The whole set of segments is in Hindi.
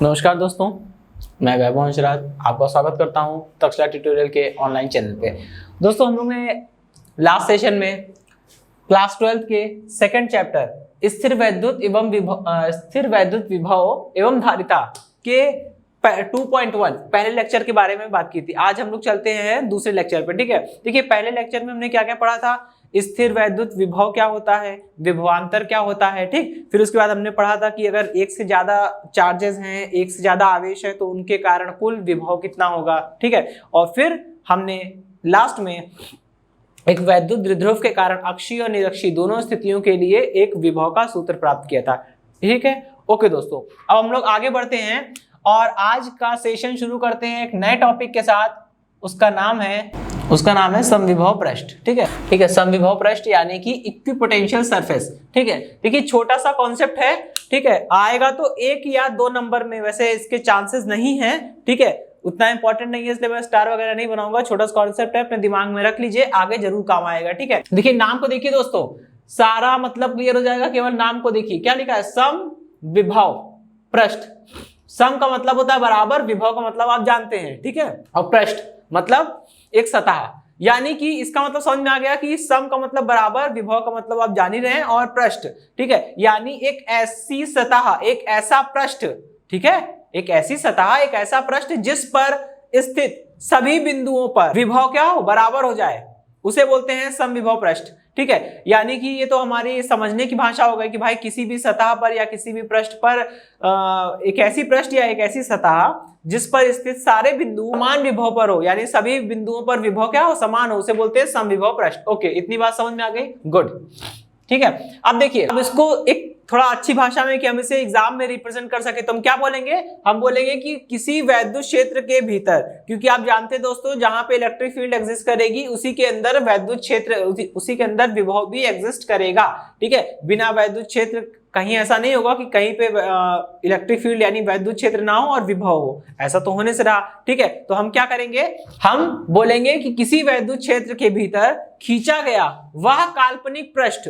नमस्कार दोस्तों, मैं वैभव हंसराज आपका स्वागत करता हूं तक्षशिला ट्यूटोरियल के ऑनलाइन चैनल पे। दोस्तों, हम लोग ने लास्ट सेशन में क्लास 12 के सेकंड चैप्टर स्थिर वैद्युत विभव एवं धारिता के 2.1 पहले लेक्चर के बारे में बात की थी। आज हम लोग चलते हैं दूसरे लेक्चर पे। ठीक है, देखिए पहले लेक्चर में हमने क्या क्या पढ़ा था। स्थिर वैद्युत विभव क्या होता है, विभवांतर क्या होता है। ठीक, फिर उसके बाद हमने पढ़ा था कि अगर एक से ज्यादा चार्जेस हैं, एक से ज्यादा आवेश है, तो उनके कारण कुल विभव कितना होगा। ठीक है, और फिर हमने लास्ट में एक वैद्युत द्विध्रुव के कारण अक्षीय और निरक्षीय दोनों स्थितियों के लिए एक विभव का सूत्र प्राप्त किया था। ठीक है, ओके दोस्तों, अब हम लोग आगे बढ़ते हैं और आज का सेशन शुरू करते हैं एक नए टॉपिक के साथ। उसका नाम है समविभव पृष्ठ। ठीक है, समविभव पृष्ठ यानी कि इक्विपोटेंशियल सरफेस। ठीक है, देखिए छोटा सा कॉन्सेप्ट है। ठीक है, आएगा तो 1 या 2 नंबर में, वैसे इसके चांसेस नहीं है। ठीक है, उतना इंपॉर्टेंट नहीं है, इसलिए मैं स्टार वगैरह नहीं बनाऊंगा। छोटा सा कॉन्सेप्ट है, अपने दिमाग में रख लीजिए, आगे जरूर काम आएगा। ठीक है, देखिए नाम को देखिए दोस्तों, सारा मतलब क्लियर हो जाएगा। केवल नाम को देखिए, क्या लिखा है, समविभव पृष्ठ। सम का मतलब होता है बराबर, विभव का मतलब आप जानते हैं। ठीक है, और पृष्ठ मतलब एक सतह, यानी कि इसका मतलब समझ में आ गया कि सम का मतलब बराबर, विभव का मतलब आप जान ही रहे हैं, और पृष्ठ। ठीक है, यानी एक ऐसी सतह, एक ऐसा पृष्ठ। ठीक है, एक ऐसी सतह, एक ऐसा पृष्ठ जिस पर स्थित सभी बिंदुओं पर विभव क्या हो, बराबर हो जाए, उसे बोलते हैं समविभव पृष्ठ। ठीक है, यानी कि ये तो हमारी समझने की भाषा हो गई कि भाई किसी भी सतह पर या किसी भी पृष्ठ पर एक ऐसी पृष्ठ या एक ऐसी सतह जिस पर स्थित सारे बिंदु समान विभव पर हो, यानी सभी बिंदुओं पर विभव क्या हो, समान हो, उसे बोलते हैं समविभव पृष्ठ। ओके, इतनी बात समझ में आ गई, गुड। ठीक है, अब देखिए, अब इसको एक थोड़ा अच्छी भाषा में कि हम इसे एग्जाम में रिप्रेजेंट कर सके तो हम क्या बोलेंगे, हम बोलेंगे कि किसी वैद्युत क्षेत्र के भीतर, क्योंकि आप जानते हैं दोस्तों, जहां पे इलेक्ट्रिक फील्ड एग्जिस्ट करेगी उसी के अंदर वैद्युत क्षेत्र, उसी के अंदर विभव भी एग्जिस्ट करेगा। ठीक है, बिना वैद्युत क्षेत्र कहीं ऐसा नहीं होगा कि कहीं पे इलेक्ट्रिक फील्ड यानी वैद्युत क्षेत्र ना हो और विभव हो, ऐसा तो होने से रहा। ठीक है, तो हम क्या करेंगे, हम बोलेंगे कि किसी वैद्युत क्षेत्र के भीतर खींचा गया वह काल्पनिक पृष्ठ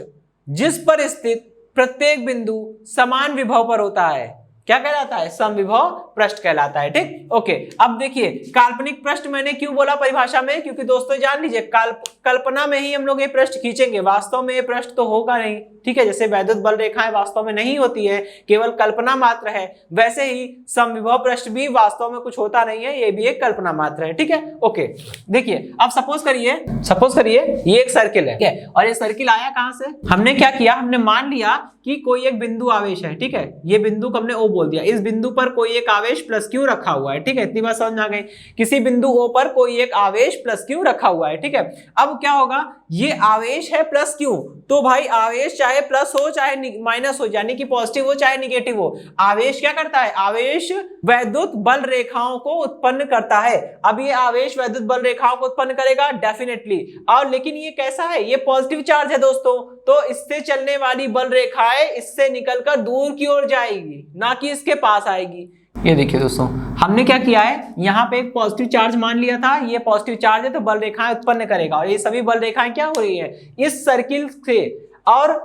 जिस पर स्थित प्रत्येक बिंदु समान विभव पर होता है, क्या कहलाता है, समविभव पृष्ठ कहलाता है। ठीक, ओके, अब देखिए काल्पनिक पृष्ठ मैंने क्यों बोला परिभाषा में, क्योंकि दोस्तों जान लीजिए कल्पना में ही हम लोग ये पृष्ठ खींचेंगे, वास्तव में ये पृष्ठ तो होगा नहीं। ठीक है, जैसे वैद्युत बल रेखाएं वास्तव में नहीं होती है, केवल कल्पना मात्र है, वैसे ही समविभव पृष्ठ भी वास्तव में कुछ होता नहीं है, ये भी एक कल्पना मात्र है। ठीक है, ओके, देखिए अब सपोज करिए ये एक सर्किल है। ठीक है, और ये सर्किल आया कहां से, हमने क्या किया, हमने मान लिया कि कोई एक बिंदु आवेश है। ठीक है, ये बिंदु को हमने O बोल दिया, इस बिंदु पर कोई एक आवेश प्लस Q रखा हुआ है। ठीक है, इतनी बात समझ में आ गई, किसी बिंदु O पर कोई एक आवेश प्लस Q रखा हुआ है। ठीक है, अब क्या होगा, ये आवेश है प्लस Q, तो भाई आवेश चाहे प्लस हो चाहे माइनस हो, यानी कि पॉजिटिव हो चाहे निगेटिव हो, आवेश क्या करता है, आवेश वैद्युत बल रेखाओं को उत्पन्न करता है। अब ये आवेश वैद्युत बल रेखाओं को उत्पन्न करेगा डेफिनेटली, और लेकिन ये कैसा है, ये पॉजिटिव चार्ज है दोस्तों, तो इससे चलने वाली बल रेखाएं इससे निकलकर दूर की ओर जाएगी, ना कि इसके पास आएगी। ये देखिए दोस्तों, हमने क्या किया है, यहाँ पे एक पॉजिटिव चार्ज मान लिया था, ये पॉजिटिव चार्ज है तो बल रेखाएं उत्पन्न करेगा, और ये सभी बल रेखाएं क्या हो रही है, इस सर्किल से और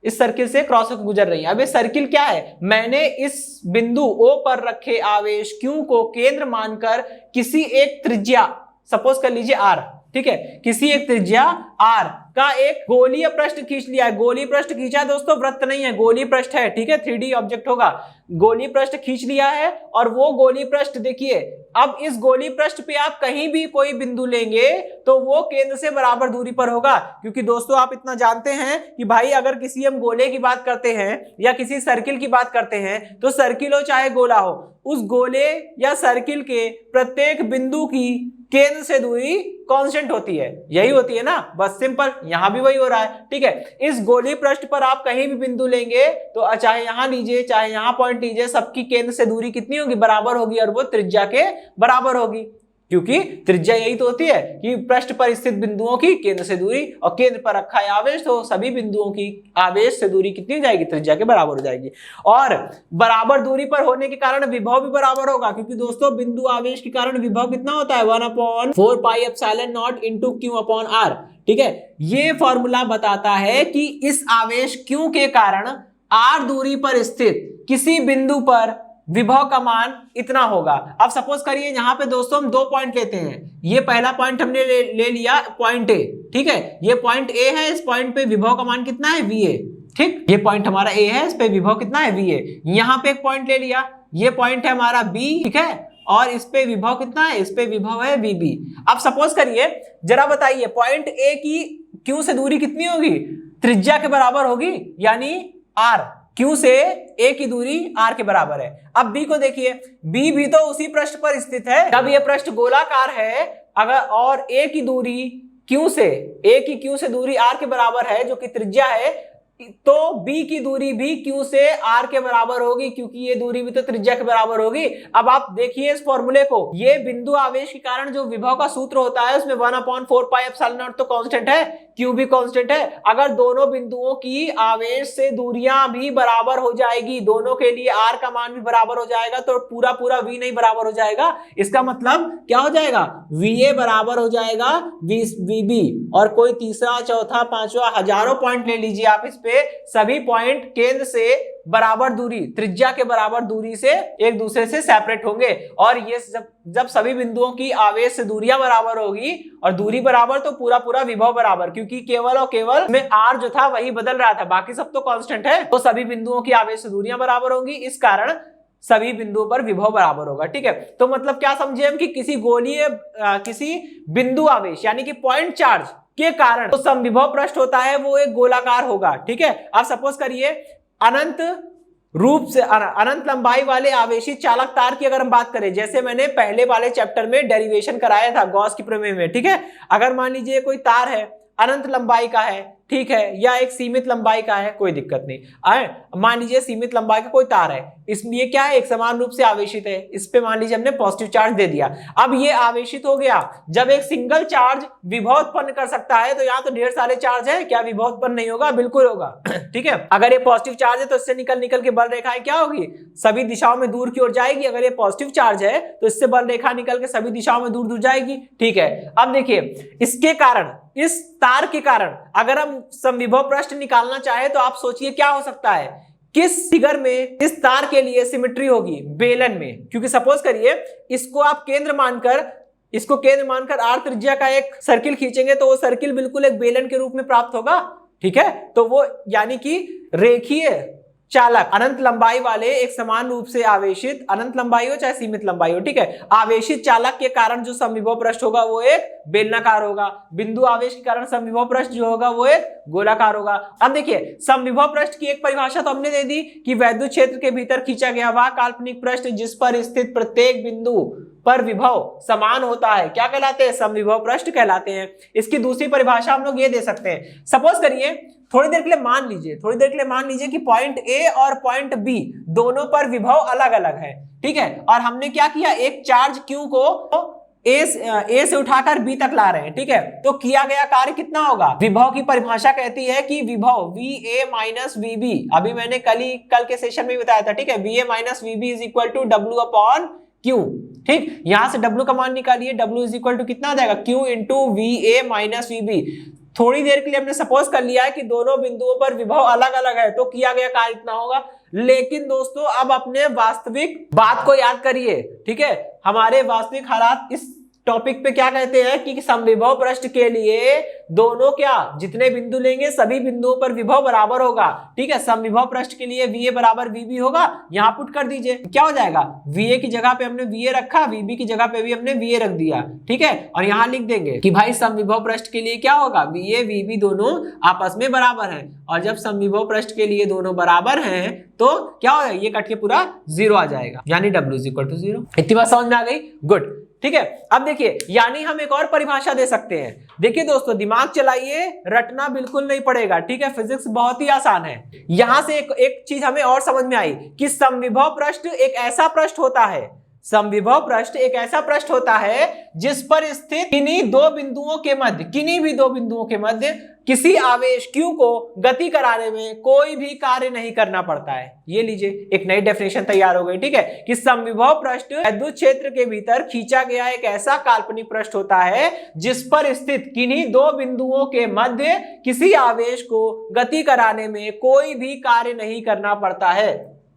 इस सर्किल से क्रॉस होकर गुजर रही है। अब ये सर्किल क्या है, मैंने इस बिंदु O पर रखे आवेश Q को केंद्र मानकर किसी एक त्रिज्या, सपोज कर लीजिए R, ठीक है, किसी एक त्रिज्या R का एक गोलीय पृष्ठ खींच लिया है। गोलीय पृष्ठ खींचा है दोस्तों, वृत्त नहीं है, गोलीय पृष्ठ है। ठीक है, 3D ऑब्जेक्ट होगा, गोलीय पृष्ठ खींच लिया है, और वो गोलीय पृष्ठ देखिए, अब इस गोलीय पृष्ठ पे आप कहीं भी कोई बिंदु लेंगे तो वो केंद्र से बराबर दूरी पर होगा, क्योंकि दोस्तों आप इतना जानते हैं कि भाई अगर किसी हम गोले की बात करते हैं या किसी सर्किल की बात करते हैं, तो सर्किल हो चाहे गोला हो, उस गोले या सर्किल के प्रत्येक बिंदु की केंद्र से दूरी कांस्टेंट होती है, यही होती है ना, बस सिंपल, यहां भी वही हो रहा है। ठीक है, इस गोलीय पृष्ठ पर आप कहीं भी बिंदु लेंगे तो चाहे यहां लीजिए चाहे यहां पॉइंट लीजिए, सबकी केंद्र से दूरी कितनी होगी, बराबर होगी, और वो त्रिज्या के बराबर होगी, क्योंकि त्रिज्या यही तो होती है कि पृष्ठ पर स्थित बिंदुओं की केंद्र से दूरी, और केंद्र पर रखा है आवेश, तो सभी बिंदुओं की आवेश से दूरी कितनी हो जाएगी, त्रिज्या के बराबर हो जाएगी। और बराबर दूरी पर होने के कारण विभव भी बराबर होगा, क्योंकि दोस्तों बिंदु आवेश के कारण विभव कितना होता है, 1/4 pi epsilon not into Q/R। ठीक है, ये फॉर्मूला बताता है कि इस आवेश Q के कारण R दूरी पर स्थित किसी बिंदु पर विभव का मान इतना होगा। अब सपोज करिए यहाँ पे दोस्तों हम 2 पॉइंट लेते हैं, ये पहला पॉइंट हमने ले लिया पॉइंट ए, ठीक है, ये पॉइंट ए है, इस पॉइंट पे विभव का मान कितना है VA, ठीक, ये पॉइंट हमारा ए है, इस पे विभव कितना है VA। यहाँ पे एक पॉइंट ले लिया, ये पॉइंट है हमारा B, ठीक है, और इस पे विभव कितना है, इस पे विभव है VB। अब सपोज करिए, जरा बताइए पॉइंट ए की Q से दूरी कितनी होगी, त्रिज्या के बराबर होगी, यानी R। Q से A की दूरी R के बराबर है। अब B को देखिए, B भी तो उसी पृष्ठ पर स्थित है, जब ये पृष्ठ गोलाकार है, अगर और A की दूरी Q से, A की Q से दूरी R के बराबर है, जो कि त्रिज्या है, तो B की दूरी भी Q से R के बराबर होगी, क्योंकि ये दूरी भी तो त्रिज्या के बराबर होगी। अब आप देखिए इस फॉर्मूले को, ये बिंदु आवेश के कारण जो विभव का सूत्र होता है उसमें 1/4πε0 तो कांस्टेंट है, Q भी कांस्टेंट है। अगर दोनों बिंदुओं की आवेश से दूरियां भी बराबर हो जाएगी, दोनों के लिए R का मान भी बराबर हो जाएगा, तो पूरा पूरा V नहीं बराबर हो जाएगा। इसका मतलब क्या हो जाएगा, VA बराबर हो जाएगा VB। और कोई तीसरा, चौथा, पांचवा, हजारों पॉइंट ले लीजिए आप, इस पे सभी पॉइंट केंद्र से बराबर दूरी, त्रिज्या के बराबर दूरी से एक दूसरे से सेपरेट होंगे। और ये जब सभी बिंदुओं की आवेश से दूरियां बराबर होगी और दूरी बराबर, तो पूरा पूरा विभव बराबर, क्योंकि केवल और केवल में R जो था वही बदल रहा था, बाकी सब तो कांस्टेंट है। तो सभी बिंदुओं की आवेश से दूरियां बराबर होंगी, इस कारण सभी बिंदुओं पर विभव बराबर होगा, ठीक है। तो मतलब क्या समझे हम कि किसी गोलीय किसी बिंदु आवेश यानी कि पॉइंट चार्ज के कारण तो समविभव पृष्ठ होता है वो एक गोलाकार होगा, ठीक है। अब सपोज करिए अनंत रूप से अनंत लंबाई वाले आवेशित चालक तार की अगर हम बात करें, जैसे मैंने पहले वाले चैप्टर में डेरिवेशन कराया था गॉस की प्रमेय में, ठीक है। अगर मान लीजिए कोई तार है, अनंत लंबाई का है, ठीक है, या एक सीमित लंबाई का है, कोई दिक्कत नहीं, मान लीजिए सीमित लंबाई का कोई तार है, इसमें ये क्या है, एक समान रूप से आवेशित है, इस पे मान लीजिए हमने पॉजिटिव चार्ज दे दिया। अब ये आवेशित हो गया, जब एक सिंगल चार्ज विभव उत्पन्न कर सकता है, तो यहाँ तो ढेर सारे चार्ज है, क्या विभव उत्पन्न नहीं होगा, बिल्कुल होगा, ठीक है। अगर ये पॉजिटिव चार्ज है तो इससे निकल के बल रेखाएं क्या होगी, सभी दिशाओं में दूर की ओर जाएगी। अगर ये पॉजिटिव चार्ज है तो इससे बल रेखा निकल के सभी दिशाओं में दूर दूर जाएगी, ठीक है। अब देखिए इसके कारण, इस तार के कारण अगर हम समविभव पृष्ठ निकालना चाहे तो आप सोचिए क्या हो सकता है, किस फिगर में इस तार के लिए सिमेट्री होगी, बेलन में, क्योंकि सपोज करिए इसको आप केंद्र मानकर R त्रिज्या का एक सर्किल खींचेंगे तो वो सर्किल बिल्कुल एक बेलन के रूप में प्राप्त होगा, ठीक है। तो वो यानी कि रेखीय चालक अनंत लंबाई वाले एक समान रूप से आवेशित, अनंत लंबाई हो चाहे सीमित लंबाई हो, ठीक है, आवेशित चालक के कारण जो समविभव पृष्ठ होगा वो एक बेलनाकार होगा। बिंदु आवेश के कारण समविभव पृष्ठ जो होगा वो एक गोलाकार होगा। अब देखिए समविभव पृष्ठ की एक परिभाषा तो हमने दे दी कि वैद्युत क्षेत्र के भीतर खींचा गया वह काल्पनिक पृष्ठ जिस पर स्थित प्रत्येक बिंदु पर विभव समान होता है, क्या कहलाते हैं, समविभव पृष्ठ कहलाते हैं। इसकी दूसरी परिभाषा हम लोग ये दे सकते हैं, सपोज करिए थोड़ी देर के लिए मान लीजिए कि पॉइंट ए और पॉइंट बी दोनों पर विभव अलग अलग है, ठीक है, और हमने क्या किया, एक चार्ज Q को ए से उठाकर बी तक ला रहे हैं, ठीक है। तो किया गया कार्य कितना होगा, विभव की परिभाषा कहती है कि विभव VA माइनस VB, अभी मैंने कल के सेशन में बताया था, ठीक है, VA minus VB is equal to W upon Q, ठीक। यहां से W का मान निकालिए, W इज इक्वल टू कितना आ जाएगा, Q into VA minus VB। थोड़ी देर के लिए हमने सपोज कर लिया है कि दोनों बिंदुओं पर विभव अलग अलग है, तो किया गया कार्य इतना होगा। लेकिन दोस्तों अब अपने वास्तविक बात को याद करिए, ठीक है, हमारे वास्तविक हालात इस टॉपिक पे क्या कहते हैं कि समविभव पृष्ठ के लिए दोनों क्या, जितने बिंदु लेंगे सभी बिंदुओं पर विभव बराबर होगा, ठीक है। समविभव पृष्ठ के लिए VA बराबर VB होगा, यहां पुट कर दीजिए, क्या हो जाएगा, VA की जगह पे हमने VA रखा, VB की जगह पे भी हमने VA रख दिया, ठीक है। और यहां लिख देंगे कि भाई समविभव पृष्ठ के लिए क्या होगा, VA VB दोनों आपस में बराबर हैं, और जब समविभव पृष्ठ के लिए दोनों बराबर हैं तो क्या होगा, ये कट के पूरा 0 आ जाएगा, यानी W इज इक्वल टू 0। इतनी बात समझ में आ गई, गुड, ठीक है। अब देखिए यानी हम एक और परिभाषा दे सकते हैं, देखिए दोस्तों दिमाग चलाइए, रटना बिल्कुल नहीं पड़ेगा, ठीक है, फिजिक्स बहुत ही आसान है। यहां से एक चीज हमें और समझ में आई कि समविभव पृष्ठ एक ऐसा पृष्ठ होता है, समविभव पृष्ठ एक ऐसा पृष्ठ होता है जिस पर स्थित किन्हीं भी दो बिंदुओं के मध्य किसी आवेश Q को गति कराने में कोई भी कार्य नहीं करना पड़ता है। ये लीजिए एक नई डेफिनेशन तैयार हो गई, ठीक है, कि समविभव पृष्ठ विद्युत क्षेत्र के भीतर खींचा गया एक ऐसा काल्पनिक पृष्ठ होता है जिस पर स्थित किन्हीं दो बिंदुओं के मध्य किसी आवेश को गति कराने में कोई भी कार्य नहीं करना पड़ता है,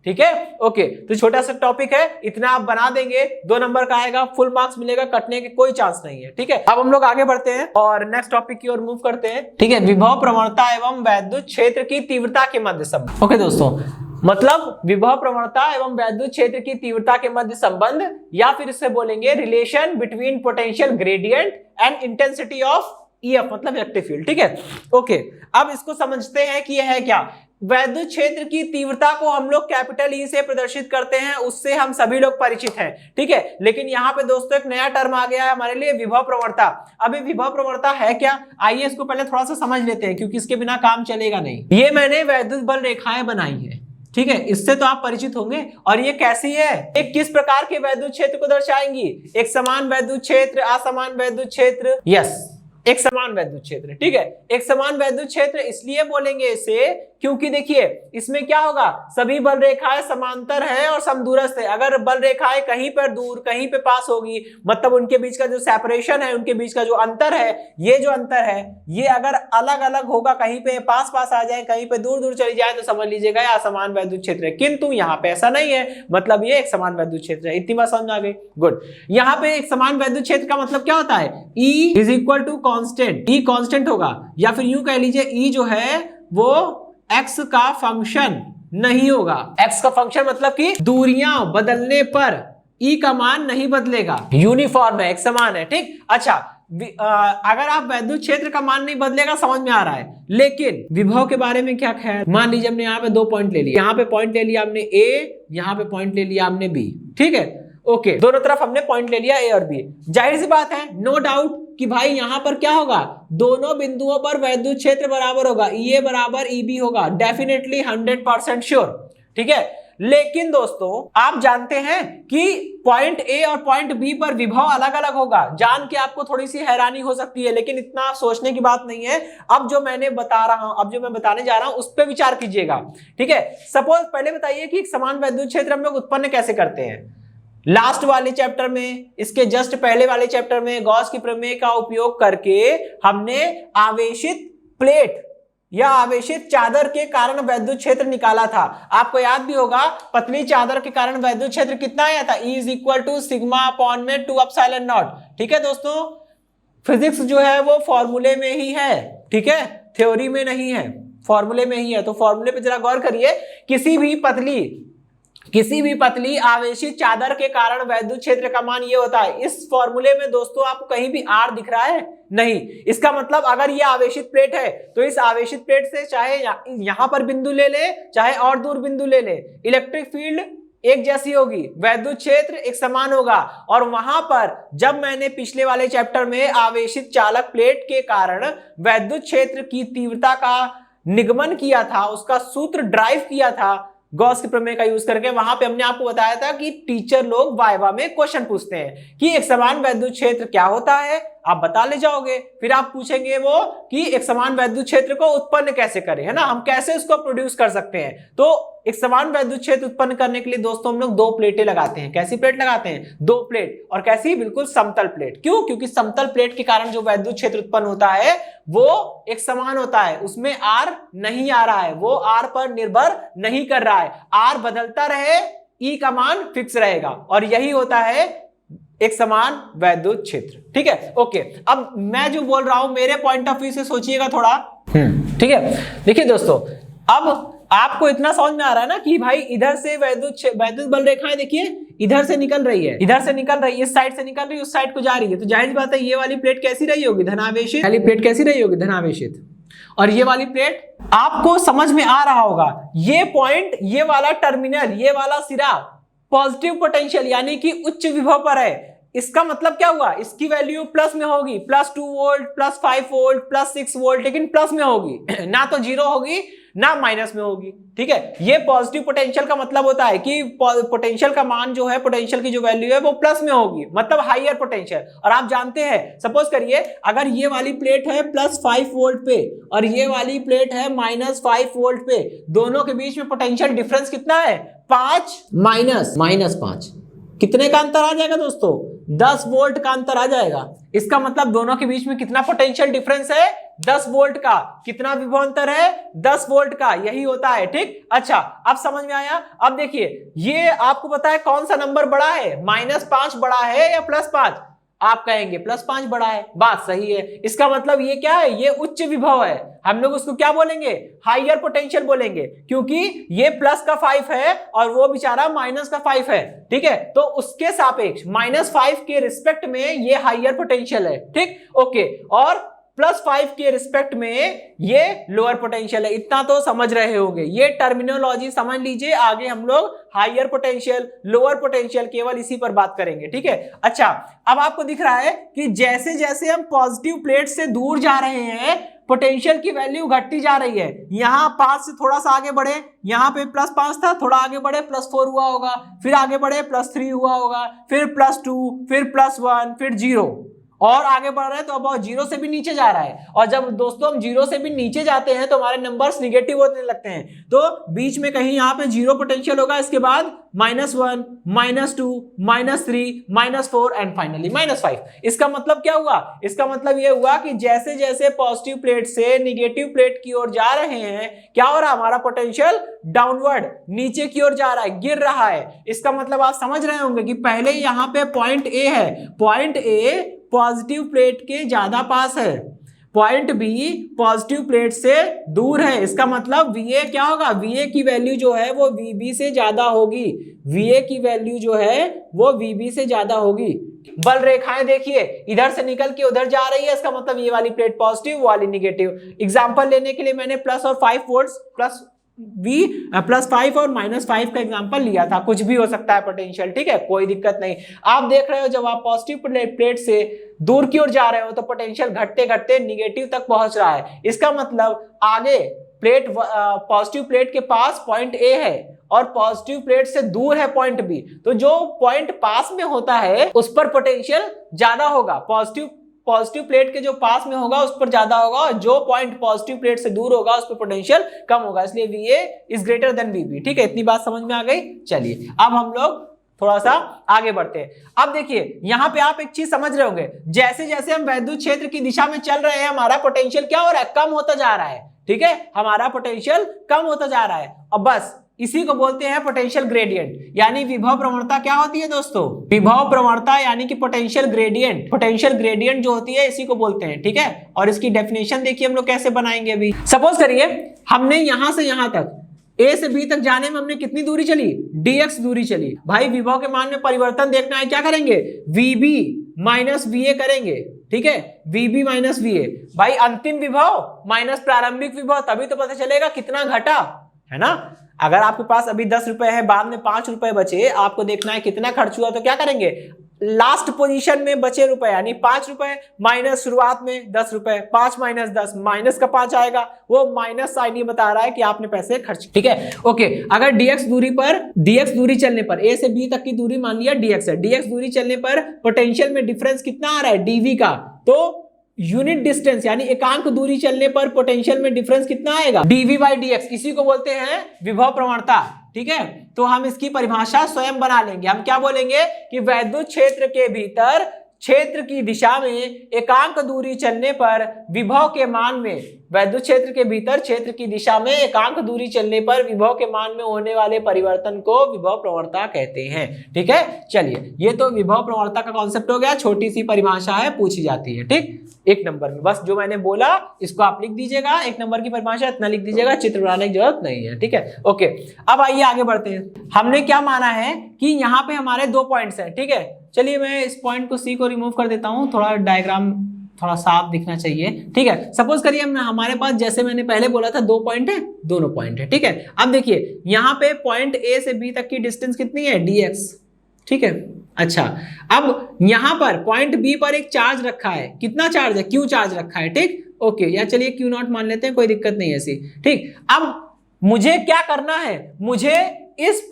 ठीक है। ओके, तो छोटा सा टॉपिक है, इतना आप बना देंगे, 2 नंबर का आएगा, फुल मार्क्स मिलेगा, कटने के कोई चांस नहीं है। ठीक है, अब हम लोग आगे बढ़ते हैं और नेक्स्ट टॉपिक की ओर मूव करते हैं। ठीक है, विभव प्रवणता एवं वैद्युत क्षेत्र की तीव्रता के मध्य संबंध। ओके दोस्तों, मतलब विभव प्रवणता एवं वैद्युत क्षेत्र की तीव्रता के मध्य संबंध, या फिर इससे बोलेंगे relation between potential gradient and intensity of EF, मतलब इलेक्ट्रिक फील्ड। ठीक है, ओके, अब इसको समझते हैं कि यह है क्या। वैद्युत क्षेत्र की तीव्रता को हम लोग कैपिटल ई से प्रदर्शित करते हैं, उससे हम सभी लोग परिचित हैं। ठीक है, लेकिन यहाँ पे दोस्तों एक नया टर्म आ गया है हमारे लिए, विभव प्रवणता। अभी विभव प्रवणता है क्या, आइए इसको पहले थोड़ा सा समझ लेते हैं, क्योंकि इसके बिना काम चलेगा नहीं। ये मैंने वैद्युत बल रेखाएं बनाई है, ठीक है, इससे तो आप परिचित होंगे। और ये कैसी है, एक किस प्रकार के वैद्युत क्षेत्र को दर्शाएंगी, एक समान वैद्युत क्षेत्र, असमान वैद्युत क्षेत्र, यस, एक समान वैद्युत क्षेत्र। ठीक है, एक समान वैद्युत क्षेत्र इसलिए बोलेंगे इसे क्योंकि देखिए इसमें क्या होगा, सभी बल रेखाएं समांतर है और समदूरस्थ है। अगर बल रेखाएं कहीं पर दूर कहीं पे पास होगी, मतलब उनके बीच का जो सेपरेशन है, उनके बीच का जो अंतर है, ये जो अंतर है ये अगर अलग अलग होगा, कहीं पे पास पास आ जाए, कहीं पे दूर दूर चली जाए, तो समझ लीजिएगा ये असमान वैद्युत क्षेत्र है। किंतु यहाँ पे ऐसा नहीं है, मतलब ये एक समान वैद्युत क्षेत्र है। इतनी बात समझ आ गई, गुड। यहाँ पे एक समान वैद्युत क्षेत्र का मतलब क्या होता है, E is equal to constant, E constant होगा, या फिर यूं कह लीजिए E जो है वो x का फंक्शन नहीं होगा। x का फंक्शन मतलब कि दूरियां बदलने पर E का मान नहीं बदलेगा, यूनिफॉर्म है, एक समान है। ठीक, अच्छा, अगर आप वैद्युत क्षेत्र का मान नहीं बदलेगा, समझ में आ रहा है, लेकिन विभव के बारे में क्या ख्याल। मान लीजिए हमने यहाँ पे 2 पॉइंट ले लिए, यहाँ पे पॉइंट ले लिया हमने A, यहाँ पे पॉइंट ले लिया हमने B। ठीक है, ओके, दोनों तरफ हमने पॉइंट ले लिया A और B। जाहिर सी बात है, नो डाउट कि भाई यहां पर क्या होगा, दोनों बिंदुओं पर वैद्युत क्षेत्र बराबर होगा, EA बराबर EB होगा, डेफिनेटली 100% श्योर। ठीक है, लेकिन दोस्तों आप जानते हैं कि पॉइंट A और पॉइंट B पर विभव अलग अलग होगा। जान के आपको थोड़ी सी हैरानी हो सकती है, लेकिन इतना सोचने की बात नहीं है। अब जो मैं बताने जा रहा हूं उस पर विचार कीजिएगा। ठीक है, सपोज पहले बताइए कि एक समान वैद्युत क्षेत्र हम लोग उत्पन्न कैसे करते हैं। लास्ट वाले चैप्टर में, इसके जस्ट पहले वाले चैप्टर में गॉस की प्रमेय का उपयोग करके हमने आवेशित प्लेट या आवेशित चादर के कारण वैद्युत क्षेत्र निकाला था। आपको याद भी होगा, पतली चादर के कारण वैद्युत क्षेत्र कितना आया था, E is equal to sigma upon में 2 एप्सिलॉन नॉट। ठीक है दोस्तों, फिजिक्स जो है वो फॉर्मूले में ही है, ठीक है, थ्योरी में नहीं है, फॉर्मूले में ही है। तो फॉर्मूले पे जरा गौर करिए, किसी भी पतली आवेशित चादर के कारण वैद्युत क्षेत्र का मान ये होता है। इस फॉर्मूले में दोस्तों आपको कहीं भी R दिख रहा है नहीं। इसका मतलब अगर ये आवेशित प्लेट है तो इस आवेशित प्लेट से चाहे यहां पर बिंदु ले ले, चाहे और दूर बिंदु ले ले, इलेक्ट्रिक फील्ड एक जैसी होगी, वैद्युत क्षेत्र एक समान होगा। और वहां पर जब मैंने पिछले वाले चैप्टर में आवेशित चालक प्लेट के कारण वैद्युत क्षेत्र की तीव्रता का निगमन किया था, उसका सूत्र ड्राइव किया था गॉस के प्रमेय का यूज करके, वहां पे हमने आपको बताया था कि टीचर लोग वाइवा में क्वेश्चन पूछते हैं कि एक समान वैद्युत क्षेत्र क्या होता है, आप बता ले जाओगे, फिर आप पूछेंगे वो कि एक समान वैद्युत क्षेत्र को उत्पन्न कैसे करें, है ना, हम कैसे इसको प्रोड्यूस कर सकते हैं। तो एक समान वैद्युत क्षेत्र उत्पन्न करने के लिए दोस्तों हम लोग 2 प्लेटें लगाते हैं। कैसी प्लेट लगाते हैं, 2 प्लेट, और कैसी, बिल्कुल समतल प्लेट। क्यों, क्योंकि समतल प्लेट के कारण जो वैद्युत क्षेत्र उत्पन्न होता है वो एक समान होता है, उसमें R नहीं आ रहा है, वो R पर निर्भर नहीं कर रहा है, R बदलता रहे, E का मान फिक्स रहेगा, और यही होता है एक समान वैद्युत क्षेत्र। ठीक है, ओके, अब मैं जो बोल रहा हूं मेरे पॉइंट ऑफ व्यू से सोचिएगा थोड़ा। ठीक है, देखिए दोस्तों, अब आपको इतना समझ में आ रहा है ना कि भाई इधर से वैद्युत बल रेखाएं देखिए इधर से निकल रही है, इस साइड से निकल रही है, उस साइड को जा रही है। तो जाहिर बात है ये वाली प्लेट कैसी रही होगी, धनावेशित वाली प्लेट कैसी रही होगी, धनावेशित। और ये वाली प्लेट, आपको समझ में आ रहा होगा, ये पॉइंट, ये वाला टर्मिनल, ये वाला सिरा पॉजिटिव पोटेंशियल यानी कि उच्च विभव पर है। इसका मतलब क्या हुआ, इसकी वैल्यू प्लस में होगी, +2 वोल्ट, +5 वोल्ट, +6 वोल्ट, लेकिन प्लस में होगी, ना तो 0 होगी ना माइनस में होगी। ठीक है, ये पॉजिटिव पोटेंशियल का मतलब होता है कि पोटेंशियल का मान जो है, पोटेंशियल की जो वैल्यू है वो प्लस में होगी, मतलब हाईयर पोटेंशियल। और आप जानते हैं, सपोज करिए अगर ये वाली प्लेट है +5 वोल्ट पे और ये वाली प्लेट है -5 वोल्ट पे, दोनों के बीच में पोटेंशियल डिफरेंस कितना है, 5 -5, कितने का अंतर आ जाएगा दोस्तों, 10 वोल्ट का अंतर आ जाएगा। इसका मतलब दोनों के बीच में कितना पोटेंशियल डिफरेंस है, 10 वोल्ट का। कितना विभव अंतर है? 10 वोल्ट का, यही होता है। ठीक, अच्छा अब समझ में आया। अब देखिए ये आपको पता है कौन सा नंबर बड़ा है, -5 बड़ा है या +5? आप कहेंगे +5 बड़ा है, बात सही है। इसका मतलब ये क्या है? ये उच्च विभव है। हम लोग उसको क्या बोलेंगे? हायर पोटेंशियल बोलेंगे, क्योंकि ये प्लस का 5 है और वो बेचारा माइनस का 5 है। ठीक है, तो उसके सापेक्ष -5 के रिस्पेक्ट में ये हायर पोटेंशियल है। ठीक, ओके, और +5 के रिस्पेक्ट में ये लोअर पोटेंशियल है। इतना तो समझ रहे होंगे, ये टर्मिनोलॉजी समझ लीजिए। आगे हम लोग हायर पोटेंशियल, लोअर पोटेंशियल केवल इसी पर बात करेंगे। ठीक है, अच्छा अब आपको दिख रहा है कि जैसे जैसे हम पॉजिटिव प्लेट से दूर जा रहे हैं पोटेंशियल की वैल्यू घटती जा रही है। यहां 5 से थोड़ा सा आगे बढ़े, यहां पे +5 था, थोड़ा आगे बढ़े +4 हुआ होगा, फिर आगे बढ़े +3 हुआ होगा, फिर +2, फिर +1, फिर 0, और आगे बढ़ रहा है तो अब 0 से भी नीचे जा रहा है। और जब दोस्तों हम 0 से भी नीचे जाते हैं तो हमारे नंबर्स निगेटिव होने लगते हैं। तो बीच में कहीं यहाँ पे 0 पोटेंशियल होगा, इसके बाद -1, -2, -3, -4 एंड फाइनली -5। इसका मतलब क्या हुआ? इसका मतलब ये हुआ कि जैसे जैसे पॉजिटिव प्लेट से निगेटिव प्लेट की ओर जा रहे हैं, क्या हो रहा है? हमारा पोटेंशियल डाउनवर्ड, नीचे की ओर जा रहा है, गिर रहा है। इसका मतलब आप समझ रहे होंगे कि पहले यहाँ पे पॉइंट ए है, पॉइंट ए पॉजिटिव प्लेट के ज्यादा पास है, पॉइंट बी पॉजिटिव प्लेट से दूर है। इसका मतलब VA क्या होगा? VA की वैल्यू जो है वो VB से ज्यादा होगी। VA की वैल्यू जो है वो VB से ज्यादा होगी। बल रेखाएं देखिए, इधर से निकल के उधर जा रही है, इसका मतलब ये वाली प्लेट पॉजिटिव, वो वाली निगेटिव। एग्जांपल लेने के लिए मैंने प्लस और 5 वोल्ट्स +5 और -5 का एग्जांपल लिया था। कुछ भी हो सकता है पोटेंशियल, ठीक है, कोई दिक्कत नहीं। आप देख रहे हो जब आप पॉजिटिव प्लेट से दूर की ओर जा रहे हो तो पोटेंशियल घटते घटते निगेटिव तक पहुंच रहा है। इसका मतलब आगे प्लेट पॉजिटिव प्लेट के पास पॉइंट ए है और पॉजिटिव प्लेट से दूर है पॉइंट बी, तो जो पॉइंट पास में होता है उस पर पोटेंशियल ज्यादा होगा। पॉजिटिव प्लेट के जो पास में होगा उस पर ज्यादा होगा, और जो पॉइंट पॉजिटिव प्लेट से दूर होगा उस पर पोटेंशियल कम होगा। इसलिए VA is greater than VB। ठीक है, इतनी बात समझ में आ गई। चलिए अब हम लोग थोड़ा सा आगे बढ़ते हैं। अब देखिए यहाँ पे आप एक चीज समझ रहे होंगे, जैसे जैसे हम वैद्युत क्षेत्र की दिशा में चल रहे हैं हमारा पोटेंशियल क्या हो रहा है? कम होता जा रहा है। ठीक है, हमारा पोटेंशियल कम होता जा रहा है। अब बस इसी को बोलते हैं पोटेंशियल ग्रेडियंट, यानी विभव प्रवणता। क्या होती है दोस्तों? विभव प्रवणता यानी कि पोटेंशियल ग्रेडियंट। पोटेंशियल ग्रेडियंट जो होती है इसी को बोलते हैं। ठीक है, और इसकी डेफिनेशन देखिए हम लोग कैसे बनाएंगे। अभी सपोज करिए हमने यहां से यहां तक A से B तक जाने में हमने कितनी दूरी चली? dx दूरी चली। भाई विभव के मान में परिवर्तन देखना है, क्या करेंगे? VB माइनस VA करेंगे। ठीक है, VB माइनस VA। भाई अंतिम विभव माइनस प्रारंभिक विभव, तभी तो पता चलेगा कितना घटा, है ना। अगर आपके पास अभी 10 रुपए है, बाद में 5 रुपए बचे, आपको देखना है कितना खर्च हुआ, तो क्या करेंगे? लास्ट पोजीशन में बचे रुपए यानी 5 रुपए माइनस शुरुआत में 10 रुपए, 5 माइनस 10 माइनस का 5 आएगा, वो माइनस साइन ये बता रहा है कि आपने पैसे खर्च। ठीक है, ओके। अगर dx दूरी चलने पर A से B तक की दूरी मान लिया dx है, dx दूरी चलने पर पोटेंशियल में डिफरेंस कितना आ रहा है? dV का। तो यूनिट डिस्टेंस यानी एकांक दूरी चलने पर पोटेंशियल में डिफरेंस कितना आएगा? dV/dx। इसी को बोलते हैं विभव प्रवणता। ठीक है, तो हम इसकी परिभाषा स्वयं बना लेंगे। हम क्या बोलेंगे कि वैद्युत क्षेत्र के भीतर क्षेत्र की दिशा में एकांक दूरी चलने पर विभव के मान में, वैद्युत क्षेत्र के भीतर क्षेत्र की दिशा में एकांक दूरी चलने पर विभव के मान में होने वाले परिवर्तन को विभव प्रवणता कहते हैं। ठीक है, चलिए ये तो विभव प्रवणता का कॉन्सेप्ट हो गया, छोटी सी परिभाषा है, पूछी जाती है। ठीक, 1 नंबर में बस जो मैंने बोला इसको आप लिख दीजिएगा। 1 नंबर की परिभाषा इतना लिख दीजिएगा, चित्र बनाने की जरूरत नहीं है। ठीक है, ओके। अब आइए आगे बढ़ते हैं। हमने क्या माना है कि यहाँ पे हमारे 2 पॉइंट्स हैं। ठीक है, चलिए मैं इस पॉइंट को C को रिमूव कर देता हूँ, थोड़ा डायग्राम थोड़ा साफ दिखना चाहिए। ठीक है, सपोज करिए हमारे पास, जैसे मैंने पहले बोला था, 2 पॉइंट है, दोनों पॉइंट है। ठीक है, अब देखिए यहाँ पे पॉइंट A से B तक की डिस्टेंस कितनी है? dx। ठीक है, अच्छा अब यहाँ पर पॉइंट B पर एक चार्ज रखा है, कितना चार्ज है? Q चार्ज रखा है। ठीक, ओके, या चलिए Q0 मान लेते हैं, कोई दिक्कत नहीं है ऐसी। ठीक, अब मुझे क्या करना है? मुझे इस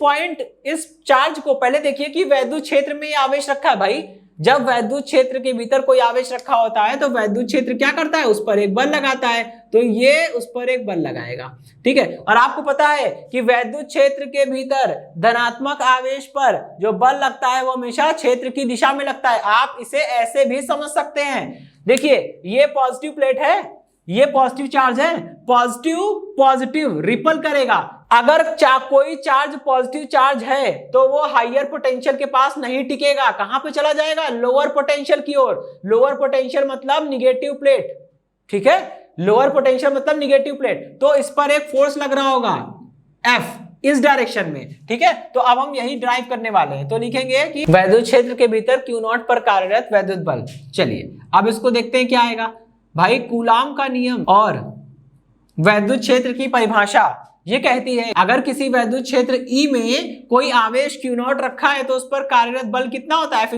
चार्ज को, पहले देखिए कि वैद्युत क्षेत्र में आवेश रखा है। भाई जब वैद्युत क्षेत्र के भीतर कोई आवेश रखा होता है तो वैद्युत क्षेत्र क्या करता है? उस पर एक बल लगाता है, तो ये उस पर एक बल लगाएगा। ठीक है, और आपको पता है कि वैद्युत क्षेत्र के भीतर धनात्मक आवेश पर जो बल लगता है वो हमेशा क्षेत्र की दिशा में लगता है। आप इसे ऐसे भी समझ सकते हैं, देखिए ये पॉजिटिव प्लेट है, ये पॉजिटिव चार्ज है, पॉजिटिव पॉजिटिव रिपल करेगा। अगर कोई चार्ज पॉजिटिव चार्ज है तो वो हायर पोटेंशियल के पास नहीं टिकेगा, कहां पे चला जाएगा, लोअर पोटेंशियल की ओर। लोअर पोटेंशियल मतलब निगेटिव प्लेट, ठीक है, लोअर पोटेंशियल मतलब निगेटिव प्लेट। तो इस पर एक फोर्स लग रहा होगा F इस डायरेक्शन में, ठीक है। तो अब हम यही ड्राइव करने वाले हैं, तो लिखेंगे कि वैद्युत क्षेत्र के भीतर Q0 पर कार्यरत वैद्युत बल। चलिए अब इसको देखते हैं क्या आएगा भाई। कूलाम का नियम और वैद्युत क्षेत्र की परिभाषा ये कहती है अगर किसी वैद्युत क्षेत्र E में कोई आवेश Q0 रखा है तो उस पर कार्यरत बल कितना होता है, F =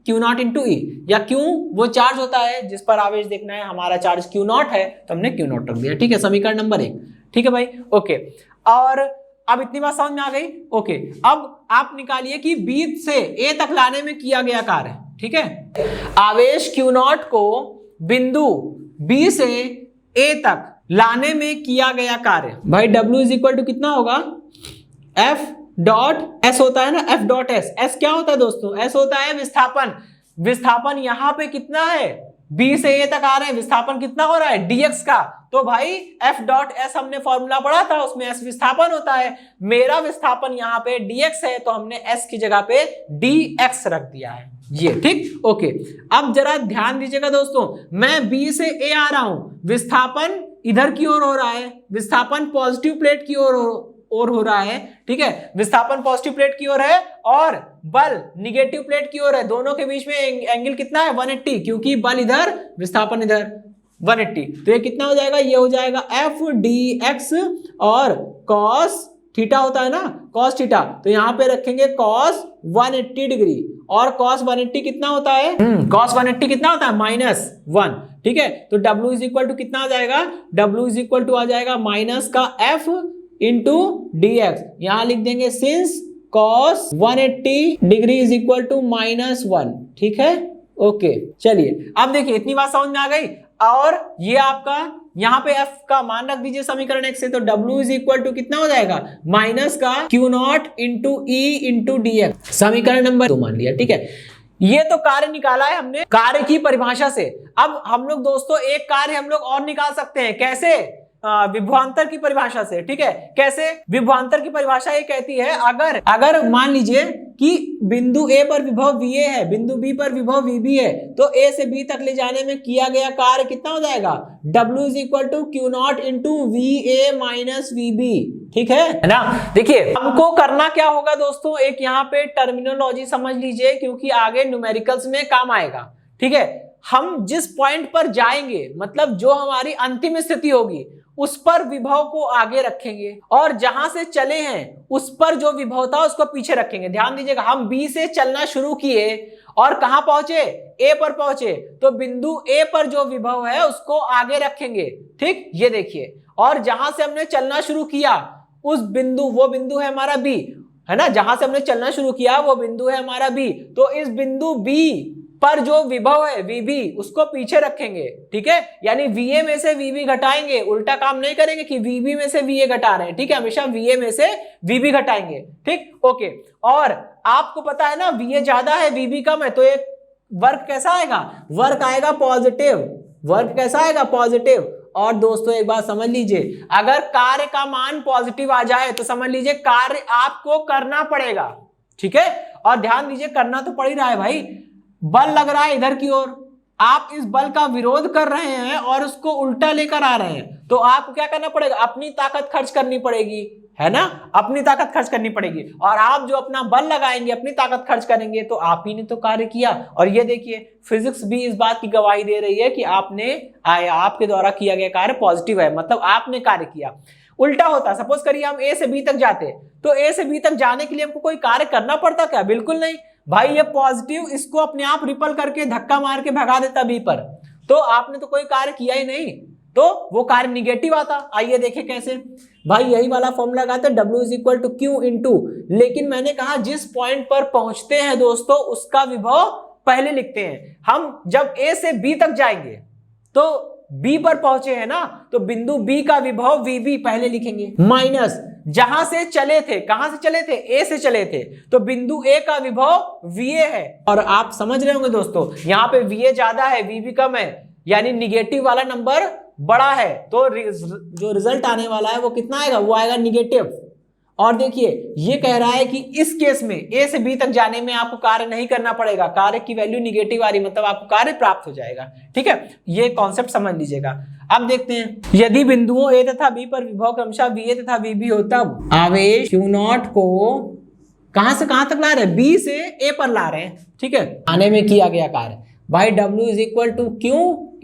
Q0 × E, या Q वो चार्ज होता है जिस पर आवेश देखना है, हमारा चार्ज Q0 है तो हमने Q0 रख दिया, ठीक है, समीकरण नंबर 1, ठीक है भाई, ओके। और अब इतनी बात समझ में आ गई, ओके। अब आप निकालिए कि B से A तक लाने में किया गया कार्य, ठीक है। आवेश Q0 को बिंदु B से A तक लाने में किया गया कार्य भाई W = कितना होगा, F डॉट S होता है ना, F डॉट S। S क्या होता है दोस्तों, S होता है विस्थापन। विस्थापन यहां पे कितना है, B से A तक आ रहे हैं, विस्थापन कितना हो रहा है, dx का। तो भाई F डॉट S हमने फॉर्मूला पढ़ा था, उसमें S विस्थापन होता है। मेरा विस्थापन यहाँ पे dx है तो हमने S की जगह पे dx रख दिया है, ये ठीक, ओके। अब जरा ध्यान दीजिएगा दोस्तों, मैं B से A आ रहा हूं, विस्थापन इधर की ओर हो रहा है, विस्थापन पॉजिटिव प्लेट की ओर हो रहा है, ठीक है, विस्थापन पॉजिटिव प्लेट की ओर है और बल निगेटिव प्लेट की ओर है। दोनों के बीच में एंगल कितना है, 180, क्योंकि बल इधर विस्थापन इधर, 180। तो ये कितना हो जाएगा, ये हो जाएगा F dx और cos थीटा होता है ना, cos थीटा, तो यहां पे रखेंगे cos 180 डिग्री। और cos 180 कितना होता है, cos 180 कितना होता है, -1, ठीक है। तो W = कितना आ जाएगा, W = आ जाएगा माइनस का F इंटू dx। यहां लिख देंगे सिंस cos 180 डिग्री = -1, ठीक है, ओके। चलिए अब देखिए इतनी बात समझ में आ गई। और ये आपका यहां पे F का मान रख दीजिए समीकरण 1 से, तो W = कितना हो जाएगा, माइनस का Q0 × E × dx, समीकरण नंबर 2 मान लिया, ठीक है। ये तो कार्य निकाला है हमने कार्य की परिभाषा से। अब हम लोग दोस्तों एक कार्य हम लोग और निकाल सकते हैं, कैसे, विभवांतर की परिभाषा से, ठीक है। कैसे, विभवांतर की परिभाषा ये कहती है अगर मान लीजिए कि बिंदु A पर विभव VA है, बिंदु B पर विभव VB है, तो A से B तक ले जाने में किया गया कार्य कितना हो जाएगा, W = Q0 × VA - VB, ठीक है ना। देखिए हमको करना क्या होगा दोस्तों, एक यहाँ पे टर्मिनोलॉजी समझ लीजिए क्योंकि आगे न्यूमेरिकल्स में काम आएगा, ठीक है। हम जिस पॉइंट पर जाएंगे, मतलब जो हमारी अंतिम स्थिति होगी, उस पर विभव को आगे रखेंगे और जहां से चले हैं उस पर जो विभव था उसको पीछे रखेंगे। ध्यान दीजिएगा, हम B से चलना शुरू किए और कहां पहुंचे, A पर पहुंचे, तो बिंदु A पर जो विभव है उसको आगे रखेंगे, ठीक, ये देखिए। और जहां से हमने चलना शुरू किया उस बिंदु, वो बिंदु है हमारा B, है ना, जहां से हमने चलना शुरू किया वो बिंदु है हमारा B, तो इस बिंदु B पर जो विभव है VB उसको पीछे रखेंगे, ठीक है। यानी VA में से VB घटाएंगे, उल्टा काम नहीं करेंगे कि VB में से VA घटा रहे हैं, ठीक है, हमेशा VA में से VB घटाएंगे, ठीक, ओके। और आपको पता है ना VA ज्यादा है VB कम है, तो एक वर्क कैसा आएगा, वर्क आएगा पॉजिटिव, वर्क कैसा आएगा, पॉजिटिव। और दोस्तों एक बात समझ लीजिए, अगर कार्य का मान पॉजिटिव आ जाए तो समझ लीजिए कार्य आपको करना पड़ेगा, ठीक है। और ध्यान दीजिए करना तो पड़ ही रहा है भाई, बल लग रहा है इधर की ओर, आप इस बल का विरोध कर रहे हैं और उसको उल्टा लेकर आ रहे हैं, तो आपको क्या करना पड़ेगा, अपनी ताकत खर्च करनी पड़ेगी, है ना, अपनी ताकत खर्च करनी पड़ेगी। और आप जो अपना बल लगाएंगे, अपनी ताकत खर्च करेंगे, तो आप ही ने तो कार्य किया। और ये देखिए फिजिक्स भी इस बात की गवाही दे रही है कि आपके द्वारा किया गया कार्य पॉजिटिव है, मतलब आपने कार्य किया। उल्टा होता, सपोज करिए हम A से B तक जाते, तो A से B तक जाने के लिए हमको कोई कार्य करना पड़ता क्या, बिल्कुल नहीं भाई। ये पॉजिटिव इसको अपने आप रिपल करके धक्का मार के भगा देता B पर, तो आपने तो कोई कार्य किया ही नहीं, तो वो कार्य निगेटिव आता। आइए देखें कैसे भाई, यही वाला फॉर्मूला लगाते हैं W = Q × लेकिन मैंने कहा जिस पॉइंट पर पहुंचते हैं दोस्तों उसका विभव पहले लिखते हैं। हम जब A से B तक जाएंगे तो B पर पहुंचे हैं ना, तो बिंदु B का विभव VB पहले लिखेंगे, माइनस जहां से चले थे, कहां से चले थे, A से चले थे, तो बिंदु A का विभव VA है। और आप समझ रहे होंगे दोस्तों, यहाँ पे VA ज्यादा है VB कम है, यानी निगेटिव वाला नंबर बड़ा है, तो जो रिजल्ट आने वाला है वो कितना आएगा, वो आएगा निगेटिव। और देखिए ये कह रहा है कि इस केस में ए से बी तक जाने में आपको कार्य नहीं करना पड़ेगा, कार्य की वैल्यू निगेटिव आ रही, मतलब आपको कार्य प्राप्त हो जाएगा। ठीक है, ये कॉन्सेप्ट समझ लीजिएगा। अब देखते हैं, यदि बिंदुओं ए तथा बी पर विभव क्रमशः VA तथा VB हो, तब आवेश Q0 को कहां से कहां तक ला रहे हैं, बी से ए पर ला रहे हैं। ठीक है, आने में किया गया कार्य भाई W is equal to Q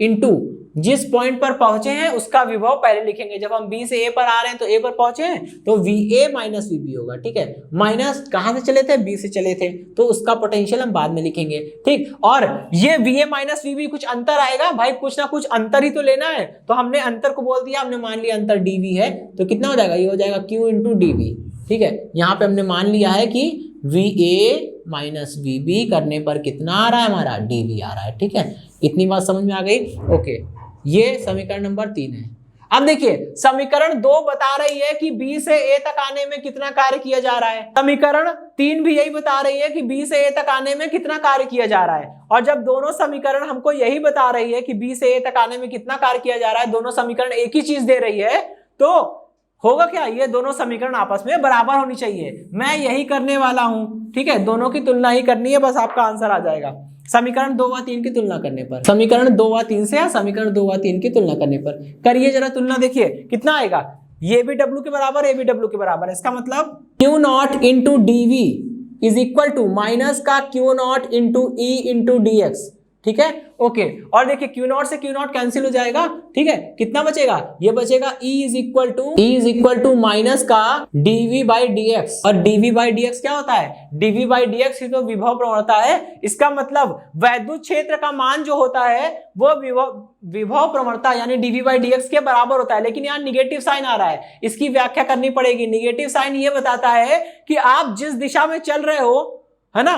into जिस पॉइंट पर पहुंचे हैं उसका विभव पहले लिखेंगे। जब हम बी से ए पर आ रहे हैं तो ए पर पहुंचे हैं तो VA माइनस VB होगा। ठीक है, माइनस कहां से चले थे, बी से चले थे, तो उसका पोटेंशियल हम बाद में लिखेंगे। ठीक, और ये VA माइनस VB कुछ अंतर आएगा भाई, कुछ ना कुछ अंतर ही तो लेना है, तो हमने अंतर को बोल दिया, हमने मान लिया अंतर DV है, तो कितना हो जाएगा, ये हो जाएगा Q इंटू DV। ठीक है, यहाँ पे हमने मान लिया है कि VA माइनस VB करने पर कितना आ रहा है, हमारा DV आ रहा है। ठीक है, इतनी बात समझ में आ गई। ओके, ये समीकरण नंबर 3 है। अब देखिए समीकरण 2 बता रही है कि B से A तक आने में कितना कार्य किया जा रहा है, समीकरण 3 भी यही बता रही है कि B से A तक आने में कितना कार्य किया जा रहा है। और जब दोनों समीकरण हमको यही बता रही है कि B से A तक आने में कितना कार्य किया जा रहा है, दोनों समीकरण एक ही चीज दे रही है, तो होगा क्या, ये दोनों समीकरण आपस में बराबर होनी चाहिए। मैं यही करने वाला हूं। ठीक है, दोनों की तुलना ही करनी है, बस आपका आंसर आ जाएगा समीकरण 2 व 3 की तुलना करने पर। समीकरण 2 व 3 से या समीकरण 2 व 3 की तुलना करने पर करिए जरा तुलना, देखिए कितना आएगा, ये भी W के बराबर, ये भी W के बराबर है। इसका मतलब Q0 into DV is equal to minus का Q0 into E into DX। ठीक है, ओके, और देखिए Q0 से Q0 कैंसिल हो जाएगा। ठीक है, कितना बचेगा, ये बचेगा E is equal to minus का dV बाई dx। और dV बाई dx क्या होता है, dV बाई dx ही तो विभव प्रवणता है। इसका मतलब वैद्युत क्षेत्र का मान जो होता है वो विभव प्रवणता यानी dV बाई dx के बराबर होता है। लेकिन यहाँ निगेटिव साइन आ रहा है, इसकी व्याख्या करनी पड़ेगी। निगेटिव साइन ये बताता है कि आप जिस दिशा में चल रहे हो, है ना,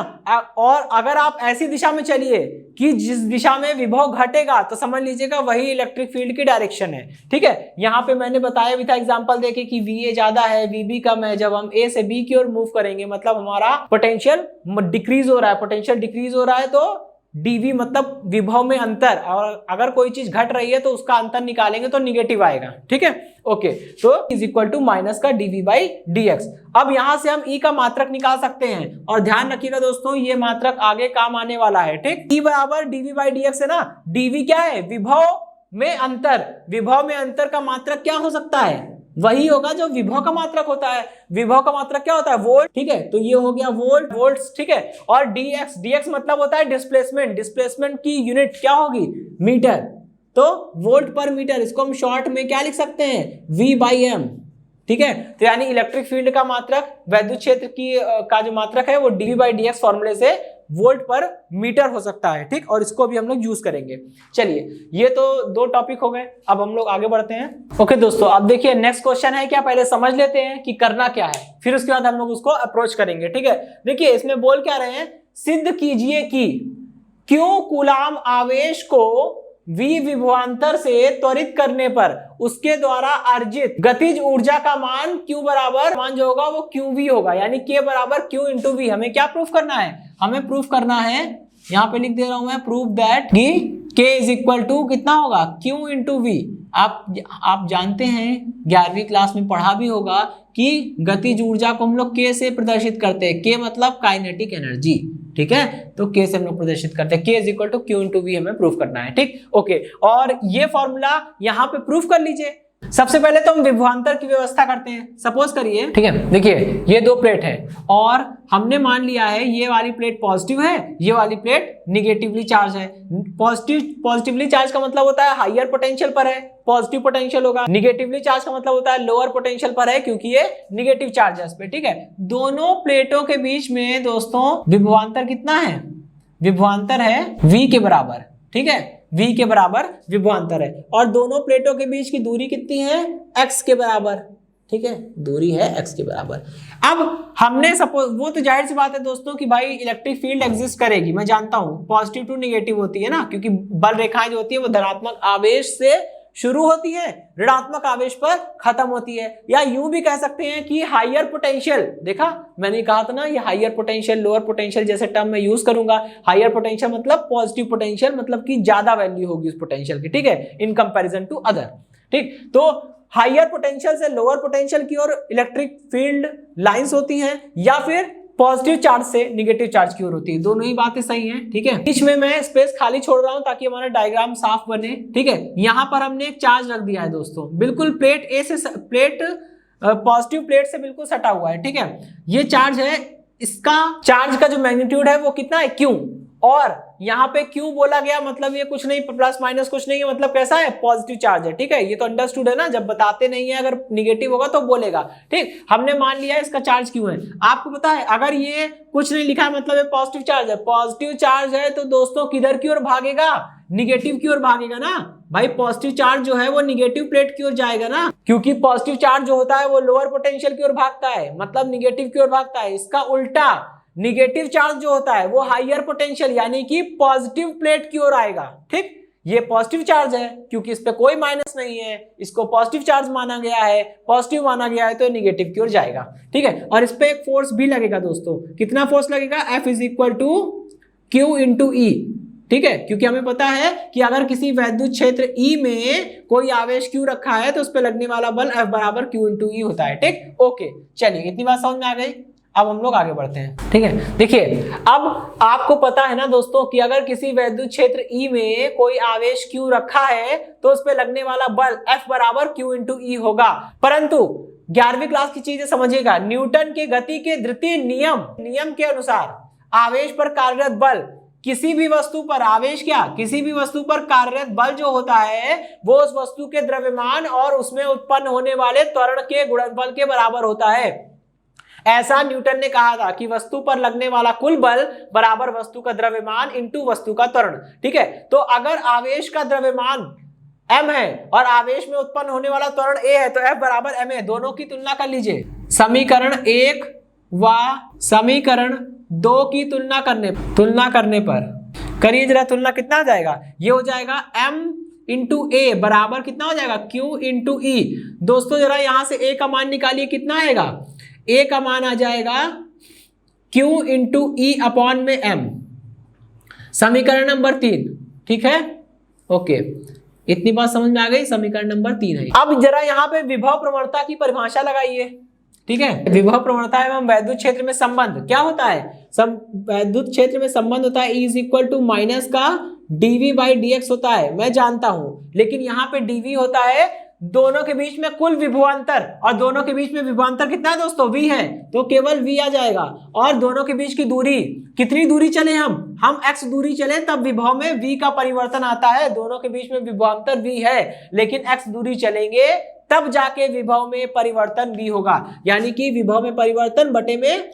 और अगर आप ऐसी दिशा में चलिए कि जिस दिशा में विभव घटेगा तो समझ लीजिएगा वही इलेक्ट्रिक फील्ड की डायरेक्शन है। ठीक है, यहाँ पे मैंने बताया भी था एग्जांपल देके कि VA ज्यादा है, VB कम है। जब हम A से B की ओर मूव करेंगे मतलब हमारा पोटेंशियल डिक्रीज हो रहा है, पोटेंशियल डिक्रीज हो रहा है, तो DV मतलब विभव में अंतर, और अगर कोई चीज घट रही है तो उसका अंतर निकालेंगे तो निगेटिव आएगा। ठीक है, ओके, तो इज इक्वल टू माइनस का dV बाई dx। अब यहां से हम E का मात्रक निकाल सकते हैं, और ध्यान रखिएगा दोस्तों ये मात्रक आगे काम आने वाला है। ठीक, E बराबर dV बाई dx है ना, dV क्या है, विभव में अंतर। विभव में अंतर का मात्रक क्या हो सकता है, वही होगा जो विभव का मात्रक होता है। विभव का मात्रक क्या होता है, वोल्ट। ठीक है, तो ये हो गया वोल्ट, वोल्ट्स। ठीक है, और dx मतलब होता है डिस्प्लेसमेंट। डिस्प्लेसमेंट की यूनिट क्या होगी, मीटर, तो वोल्ट पर मीटर। इसको हम शॉर्ट में क्या लिख सकते हैं, V बाई M। ठीक है, तो यानी इलेक्ट्रिक फील्ड का मात्रक, वैद्युत क्षेत्र की का जो मात्रक है वो dV बाई dx फॉर्मूले से वोल्ट पर मीटर हो सकता है। ठीक, और इसको भी हम लोग यूज करेंगे। चलिए, ये तो 2 टॉपिक हो गए, अब हम लोग आगे बढ़ते हैं। ओके दोस्तों, अब देखिए नेक्स्ट क्वेश्चन है क्या, पहले समझ लेते हैं कि करना क्या है, फिर उसके बाद हम लोग उसको अप्रोच करेंगे। ठीक है, देखिए इसमें बोल क्या रहे हैं, सिद्ध कीजिए कि क्यों कूलाम आवेश को V विभवांतर से त्वरित करने पर उसके द्वारा अर्जित गतिज ऊर्जा का मान Q बराबर, मान जो होगा वो QV होगा, यानी K बराबर Q इंटू V। हमें क्या प्रूफ करना है, हमें प्रूफ करना है, यहाँ पे लिख दे रहा हूं मैं, प्रूफ दैट कि K इज इक्वल टू कितना होगा, Q इंटू V। आप जानते हैं 11वीं क्लास में पढ़ा भी होगा कि गतिज ऊर्जा को हम लोग K से प्रदर्शित करते हैं। K मतलब काइनेटिक एनर्जी। ठीक है, तो K से हम लोग प्रदर्शित करते हैं। K is equal to Q into V हमें प्रूफ करना है। ठीक, ओके, और ये फॉर्मूला यहाँ पे प्रूफ कर लीजिए। सबसे पहले तो हम विभवांतर की व्यवस्था करते हैं। सपोज करिए, ठीक है, देखिए ये 2 प्लेट है और हमने मान लिया है ये वाली प्लेट पॉजिटिव है, ये वाली प्लेट निगेटिवली चार्ज है। पॉजिटिवली चार्ज का मतलब होता है हायर पोटेंशियल पर है, पॉजिटिव पोटेंशियल होगा। निगेटिवली चार्ज का मतलब होता है लोअर पोटेंशियल पर है, क्योंकि ये निगेटिव चार्ज है इस पे। ठीक है, दोनों प्लेटों के बीच में दोस्तों विभवांतर कितना है, विभवांतर है V के बराबर। ठीक है, V के बराबर विभवांतर है, और दोनों प्लेटों के बीच की दूरी कितनी है, x के बराबर। ठीक है, दूरी है x के बराबर। अब हमने सपोज, वो तो जाहिर सी बात है दोस्तों कि भाई इलेक्ट्रिक फील्ड एग्जिस्ट करेगी, मैं जानता हूं, पॉजिटिव टू नेगेटिव होती है ना, क्योंकि बल रेखाएं जो होती है वो धनात्मक आवेश से शुरू होती है, ऋणात्मक आवेश पर खत्म होती है। या यूं भी कह सकते हैं कि हायर पोटेंशियल, देखा मैंने कहा था ना ये हायर पोटेंशियल लोअर पोटेंशियल जैसे टर्म मैं यूज करूंगा। हायर पोटेंशियल मतलब पॉजिटिव पोटेंशियल, मतलब कि ज्यादा वैल्यू होगी उस पोटेंशियल की, ठीक है, इन कंपैरिजन टू अदर। ठीक, तो हायर पोटेंशियल से लोअर पोटेंशियल की ओर इलेक्ट्रिक फील्ड लाइंस होती हैं, या फिर पॉजिटिव चार्ज से निगेटिव चार्ज की ओर होती है। दोनों ही बातें सही हैं, ठीक है। बीच में मैं स्पेस खाली छोड़ रहा हूं ताकि हमारा डायग्राम साफ बने, ठीक है। यहां पर हमने एक चार्ज रख दिया है दोस्तों, बिल्कुल प्लेट ए से पॉजिटिव प्लेट से बिल्कुल सटा हुआ है, ठीक है। ये चार्ज है, इसका चार्ज का जो मैग्नीट्यूड है वो कितना है, क्यू। और यहाँ पे क्यू बोला गया मतलब ये कुछ नहीं, प्लस माइनस कुछ नहीं है, मतलब कैसा है, पॉजिटिव चार्ज है, ठीक है। ये तो अंडरस्टूड है ना, जब बताते नहीं है अगर निगेटिव होगा तो बोलेगा, ठीक। हमने मान लिया है इसका चार्ज क्यों है। आपको पता है अगर ये कुछ नहीं लिखा है मतलब ये पॉजिटिव चार्ज है, पॉजिटिव चार्ज है तो दोस्तों किधर की ओर भागेगा, निगेटिव की ओर भागेगा ना भाई। पॉजिटिव चार्ज जो है वो निगेटिव प्लेट की ओर जाएगा ना, क्योंकि पॉजिटिव चार्ज जो होता है वो लोअर पोटेंशियल की ओर भागता है, मतलब निगेटिव की ओर भागता है। इसका उल्टा निगेटिव चार्ज जो होता है वो हायर पोटेंशियल यानी कि पॉजिटिव प्लेट की ओर आएगा, ठीक। ये पॉजिटिव चार्ज है क्योंकि इस पे कोई माइनस नहीं है, इसको पॉजिटिव चार्ज माना गया है, पॉजिटिव माना गया है तो निगेटिव की ओर जाएगा, ठीक है। और इस पे एक फोर्स भी लगेगा दोस्तों, कितना फोर्स लगेगा, F is equal to Q into E, ठीक है। क्योंकि हमें पता है कि अगर किसी वैद्युत क्षेत्र E में कोई आवेश Q रखा है तो उस पर लगने वाला बल F बराबर Q इंटू ई होता है, ठीक। ओके, चलिए इतनी बात समझ में आ गई। अब हम लोग आगे बढ़ते हैं, ठीक है। देखिए अब आपको पता है ना दोस्तों कि अगर किसी वैद्युत क्षेत्र E में कोई आवेश Q रखा है तो उस पे लगने वाला बल F बराबर Q इंटू ई होगा। परंतु 11वीं क्लास की चीजें समझिएगा, न्यूटन के गति के द्वितीय नियम के अनुसार आवेश पर कार्यरत बल, किसी भी वस्तु पर आवेश क्या, किसी भी वस्तु पर कार्यरत बल जो होता है वो उस वस्तु के द्रव्यमान और उसमें उत्पन्न होने वाले त्वरण के गुणनफल के बराबर होता है। ऐसा न्यूटन ने कहा था कि वस्तु पर लगने वाला कुल बल बराबर वस्तु का द्रव्यमान इंटू वस्तु का त्वरण, ठीक है। तो अगर आवेश का द्रव्यमान m है और आवेश में उत्पन्न होने वाला त्वरण a है तो F बराबर m है। दोनों की तुलना कर लीजिए, समीकरण 1 व समीकरण 2 की तुलना करने पर करिए जरा, तुलना कितना आ जाएगा, ये हो जाएगा m इंटू ए बराबर कितना हो जाएगा, Q इंटू ई। दोस्तों जरा यहां से a का मान निकालिए, कितना आएगा, a का मान आ जाएगा Q इंटू ई अपॉन में m, समीकरण नंबर 3, ठीक है। ओके, इतनी बात समझ में आ गई, समीकरण नंबर 3 है। अब जरा यहाँ पे विभव प्रवणता की परिभाषा लगाइए, ठीक है। विभव प्रवणता एवं वैद्युत क्षेत्र में संबंध क्या होता है, वैद्युत क्षेत्र में संबंध होता है E is equal to minus का dv बाई dx होता है, मैं जानता हूं, लेकिन यहाँ पे dv होता है दोनों के बीच में कुल विभवांतर, और दोनों के बीच में विभवांतर कितना है दोस्तों, v है, तो केवल v आ जाएगा। और दोनों के बीच की दूरी, कितनी दूरी चले हम x दूरी चले तब विभव में v का परिवर्तन आता है। दोनों के बीच में विभवांतर v है, लेकिन x दूरी चलेंगे तब जाके विभव में परिवर्तन v होगा, यानी कि विभव में परिवर्तन बटे में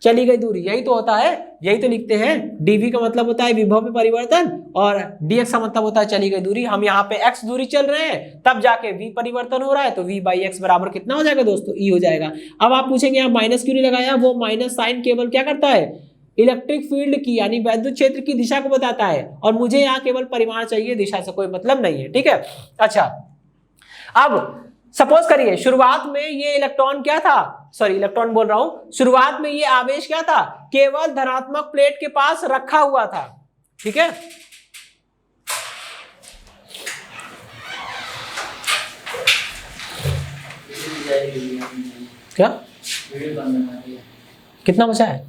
चली गई दूरी, यही तो होता है, यही तो लिखते हैं। dv का मतलब होता है विभव में परिवर्तन और dx का मतलब होता है चली गई दूरी। हम यहाँ पे x दूरी चल रहे हैं तब जाके v परिवर्तन हो रहा है, तो v बाई x बराबर कितना हो जाएगा दोस्तों, e हो जाएगा। अब आप पूछेंगे यहाँ माइनस क्यों नहीं लगाया, वो माइनस साइन केवल क्या करता है, इलेक्ट्रिक फील्ड की यानी वैद्युत क्षेत्र की दिशा को बताता है, और मुझे यहाँ केवल परिमाण चाहिए, दिशा से कोई मतलब नहीं है, ठीक है। अच्छा, अब सपोज करिए शुरुआत में ये इलेक्ट्रॉन क्या था, सॉरी इलेक्ट्रॉन बोल रहा हूं, शुरुआत में ये आवेश क्या था, केवल धनात्मक प्लेट के पास रखा हुआ था, ठीक है। क्या कितना बचा है,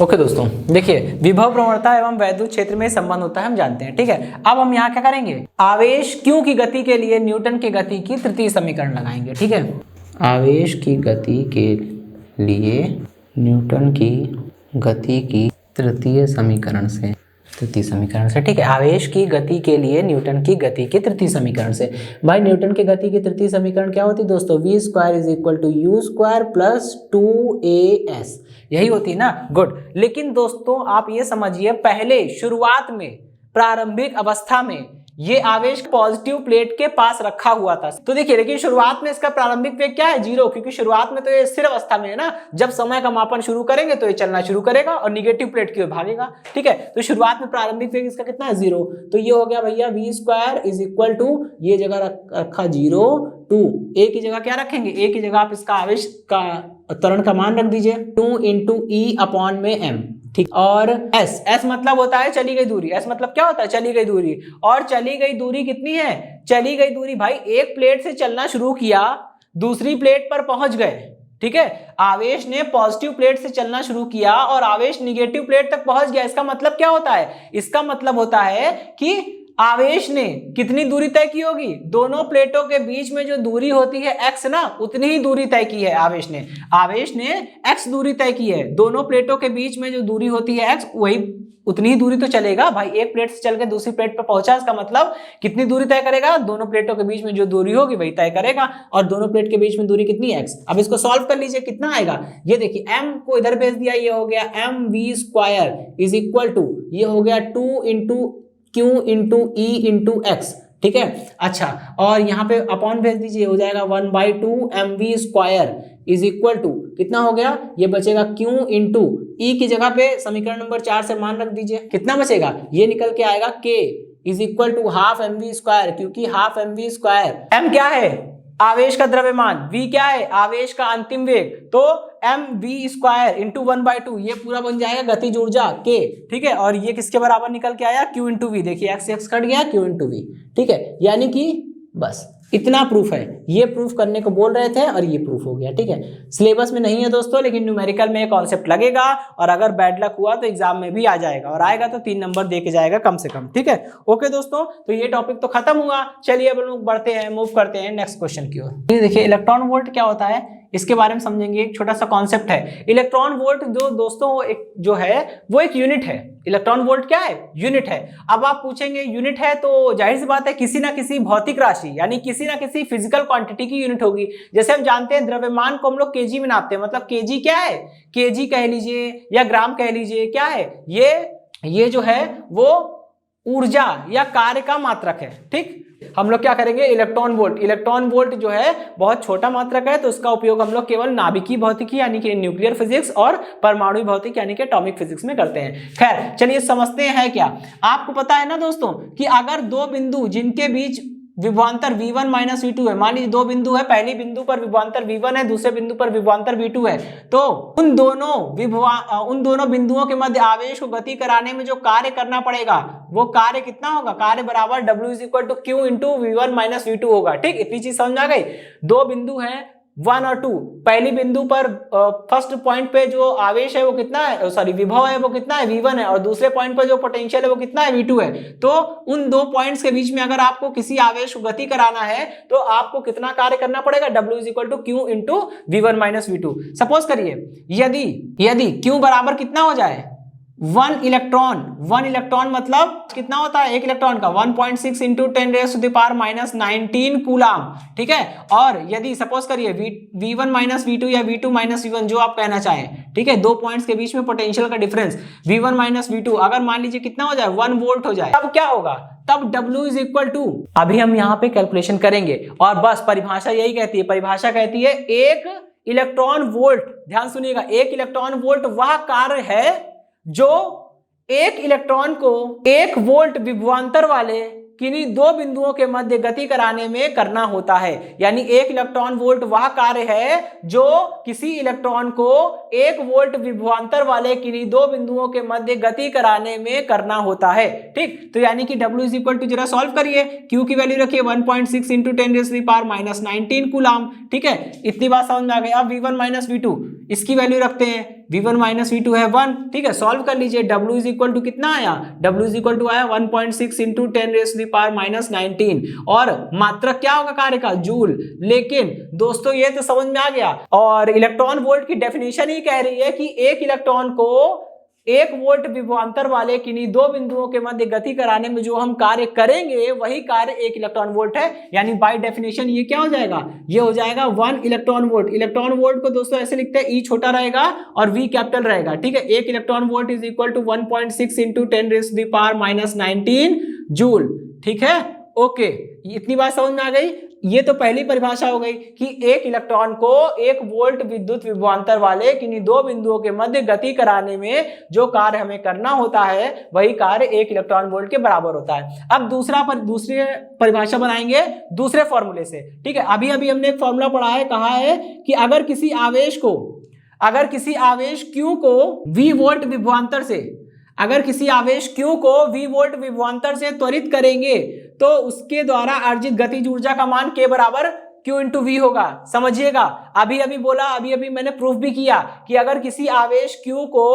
ओके दोस्तों देखिए, विभव प्रवणता एवं वैद्युत क्षेत्र में संबंध होता है, हम जानते हैं, ठीक है। अब हम यहाँ क्या करेंगे, आवेश Q की गति के लिए न्यूटन की गति की तृतीय समीकरण लगाएंगे, ठीक है। आवेश की गति के लिए न्यूटन की गति की तृतीय समीकरण से, ठीक है। आवेश की गति के लिए न्यूटन की गति की तृतीय समीकरण से, भाई न्यूटन की गति की तृतीय समीकरण क्या होती है दोस्तों, v square is equal to u square plus 2as, यही होती है ना, गुड। लेकिन दोस्तों आप ये समझिए, पहले शुरुआत में प्रारंभिक अवस्था में ये आवेश पॉजिटिव प्लेट के पास रखा हुआ था। तो देखिए, लेकिन शुरुआत में इसका प्रारंभिक वेग क्या है, 0, क्योंकि शुरुआत में तो ये स्थिर अवस्था में है ना। जब समय का मापन शुरू करेंगे तो ये चलना शुरू करेगा और निगेटिव प्लेट की ओर भागेगा। ठीक है, तो शुरुआत में प्रारंभिक वेग इसका कितना है, 0। तो ये हो गया भैया v² इज इक्वल टू, ये जगह रखा 0 2, ए की जगह क्या रखेंगे, ए की जगह आप इसका आवेश का त्वरण का मान रख दीजिए 2 × E/m। ठीक, और s मतलब होता है चली गई दूरी। s मतलब क्या होता है, चली गई दूरी। और चली गई दूरी कितनी है, चली गई दूरी भाई, एक प्लेट से चलना शुरू किया, दूसरी प्लेट पर पहुंच गए। ठीक है, आवेश ने पॉजिटिव प्लेट से चलना शुरू किया और आवेश निगेटिव प्लेट तक पहुंच गया। इसका मतलब क्या होता है, इसका मतलब होता है कि आवेश ने कितनी दूरी तय की होगी, दोनों प्लेटों के बीच में जो दूरी होती है x ना, उतनी ही दूरी तय की है आवेश ने x दूरी तय की है। दोनों प्लेटों के बीच में जो दूरी होती है x, वही उतनी ही दूरी तो चलेगा भाई। एक प्लेट से चल के दूसरी प्लेट पर पहुंचा, इसका मतलब कितनी दूरी तय करेगा, दोनों प्लेटों के बीच में जो दूरी होगी वही तय करेगा। और दोनों प्लेट के बीच में दूरी कितनी है, x। अब इसको सॉल्व कर लीजिए, कितना आएगा, ये देखिए m को इधर भेज दिया, ये हो गया mv² इज इक्वल टू, ये हो गया 2 × Q × E × x। ठीक है, अच्छा, और यहाँ पे अपॉन भेज दीजिए, हो जाएगा 1/2 mv² इज इक्वल टू, कितना हो गया, ये बचेगा Q × E की जगह पे समीकरण नंबर 4 से मान रख दीजिए, कितना बचेगा, ये निकल के आएगा K is equal to ½ mv², क्योंकि ½ mv², m क्या है, आवेश का द्रव्यमान, v क्या है, आवेश का अंतिम वेग, तो mv² × 1/2, ये पूरा बन जाएगा गतिज ऊर्जा k। ठीक है, और ये किसके बराबर निकल के आया, q × v। देखिए x कट गया, q × v। ठीक है, यानी कि बस इतना प्रूफ है, ये प्रूफ करने को बोल रहे थे और ये प्रूफ हो गया। ठीक है, सिलेबस में नहीं है दोस्तों, लेकिन न्यूमेरिकल में ये कॉन्सेप्ट लगेगा और अगर बैड लक हुआ तो एग्जाम में भी आ जाएगा, और आएगा तो 3 नंबर दे के जाएगा कम से कम। ठीक है, ओके दोस्तों, तो ये टॉपिक तो खत्म हुआ। चलिए अब लोग बढ़ते हैं, मूव करते हैं नेक्स्ट क्वेश्चन की ओर। देखिए, इलेक्ट्रॉन वोल्ट क्या होता है, इसके बारे में समझेंगे। एक छोटा सा कॉन्सेप्ट है, इलेक्ट्रॉन वोल्ट जो दोस्तों एक जो है वो एक यूनिट है। इलेक्ट्रॉन वोल्ट क्या है, यूनिट है। अब आप पूछेंगे यूनिट है तो जाहिर सी बात है किसी ना किसी भौतिक राशि यानी किसी ना किसी फिजिकल क्वांटिटी की यूनिट होगी। जैसे हम जानते हैं द्रव्यमान को हम लोग केजी में नापते हैं, मतलब केजी क्या है, केजी कह लीजिए या ग्राम कह लीजिए, क्या है ये जो है वो ऊर्जा या कार्य का मात्रक है। ठीक, हम लोग क्या करेंगे, इलेक्ट्रॉन वोल्ट जो है बहुत छोटा मात्रक है, तो उसका उपयोग हम लोग केवल नाभिकीय भौतिकी यानी कि न्यूक्लियर फिजिक्स और परमाणु भौतिकी यानी कि एटॉमिक फिजिक्स में करते हैं। खैर चलिए समझते हैं क्या। आपको पता है ना दोस्तों कि अगर दो बिंदु जिनके बीच विभवांतर v1 - v2 है, मान लीजिए दो बिंदु है, पहली बिंदु पर विभवांतर v1 है, दूसरे बिंदु पर विभवांतर v2 है, तो उन दोनों बिंदुओं के मध्य आवेश को गति कराने में जो कार्य करना पड़ेगा वो कार्य कितना होगा, कार्य बराबर W = Q × v1 - v2 होगा। ठीक, इतनी चीज समझ आ गई। दो बिंदु हैं 1 और 2, पहली बिंदु पर फर्स्ट पॉइंट पे जो आवेश है वो कितना है, सॉरी विभव है वो कितना है, v1 है, और दूसरे पॉइंट पर जो पोटेंशियल है वो कितना है, v2 है। तो उन दो पॉइंट्स के बीच में अगर आपको किसी आवेश को गति कराना है तो आपको कितना कार्य करना पड़ेगा, W = Q × v1 - v2। Suppose करिए यदि Q बराबर कितना हो जाए, 1 इलेक्ट्रॉन मतलब कितना होता है एक इलेक्ट्रॉन का, 1.6 × 10⁻⁻⁹ कूलाम। ठीक है, और यदि सपोज करिए v1 - v2 या v2 - v1 जो आप कहना चाहें, ठीक है, दो पॉइंट्स के बीच में पोटेंशियल का डिफरेंस v1 - v2 अगर मान लीजिए कितना हो जाए, 1 वोल्ट हो जाए, तब क्या होगा, तब W = अभी हम यहाँ पे कैलकुलेशन करेंगे और बस परिभाषा यही कहती है, परिभाषा कहती है 1 इलेक्ट्रॉन वोल्ट, ध्यान सुनिएगा, 1 इलेक्ट्रॉन वोल्ट वह कार्य है जो एक इलेक्ट्रॉन को 1 वोल्ट विभवांतर वाले किन्हीं दो बिंदुओं के मध्य गति कराने में करना होता है। यानी 1 इलेक्ट्रॉन वोल्ट वह कार्य है जो किसी इलेक्ट्रॉन को 1 वोल्ट विभवांतर वाले किन्हीं दो बिंदुओं के मध्य गति कराने में करना होता है। ठीक, तो यानी कि W = जरा सॉल्व करिए, Q की वैल्यू रखिए 1.6 × 10⁻⁻⁹ कूलाम। ठीक है, इतनी बात समझ में आ गई। अब v1 - v2 इसकी वैल्यू रखते हैं, v1 - v2 है 1। ठीक है, सॉल्व कर लीजिए, W = कितना आया, W = आया 1.6 × 10⁻⁻⁹ और मात्रक क्या होगा कार्य का, जूल। लेकिन दोस्तों ये तो समझ में आ गया, और इलेक्ट्रॉन वोल्ट की डेफिनेशन ही कह रही है कि एक इलेक्ट्रॉन को 1 वोल्ट विभवांतर वाले किन्हीं दो बिंदुओं के मध्य गति कराने में जो हम कार्य करेंगे वही कार्य 1 इलेक्ट्रॉन वोल्ट है। यानी बाय डेफिनेशन ये क्या हो जाएगा, ये हो जाएगा 1 इलेक्ट्रॉन वोल्ट। इलेक्ट्रॉन वोल्ट को दोस्तों ऐसे लिखते हैं, ई छोटा रहेगा और वी कैपिटल रहेगा, ठीक है। 1 electron volt is equal to 1.6 into 10⁻⁻⁹ joule, ठीक है। ओके, इतनी बात समझ में आ गई। ये तो पहली परिभाषा हो गई कि 1 इलेक्ट्रॉन को 1 वोल्ट विद्युत विभवांतर वाले किन्हीं दो बिंदुओं के मध्य गति कराने में जो कार्य हमें करना होता है वही कार्य 1 इलेक्ट्रॉन वोल्ट के बराबर होता है। अब दूसरी परिभाषा बनाएंगे दूसरे फॉर्मूले से, ठीक है। अभी हमने एक फॉर्मूला पढ़ा है, कहा है कि अगर किसी आवेश Q को V वोल्ट विभवांतर से, अगर किसी आवेश Q को V वोल्ट विभवांतर से त्वरित करेंगे तो उसके द्वारा अर्जित गतिज ऊर्जा का मान K बराबर Q इंटू V होगा। समझिएगा, अभी बोला, अभी मैंने प्रूफ भी किया कि अगर किसी आवेश Q को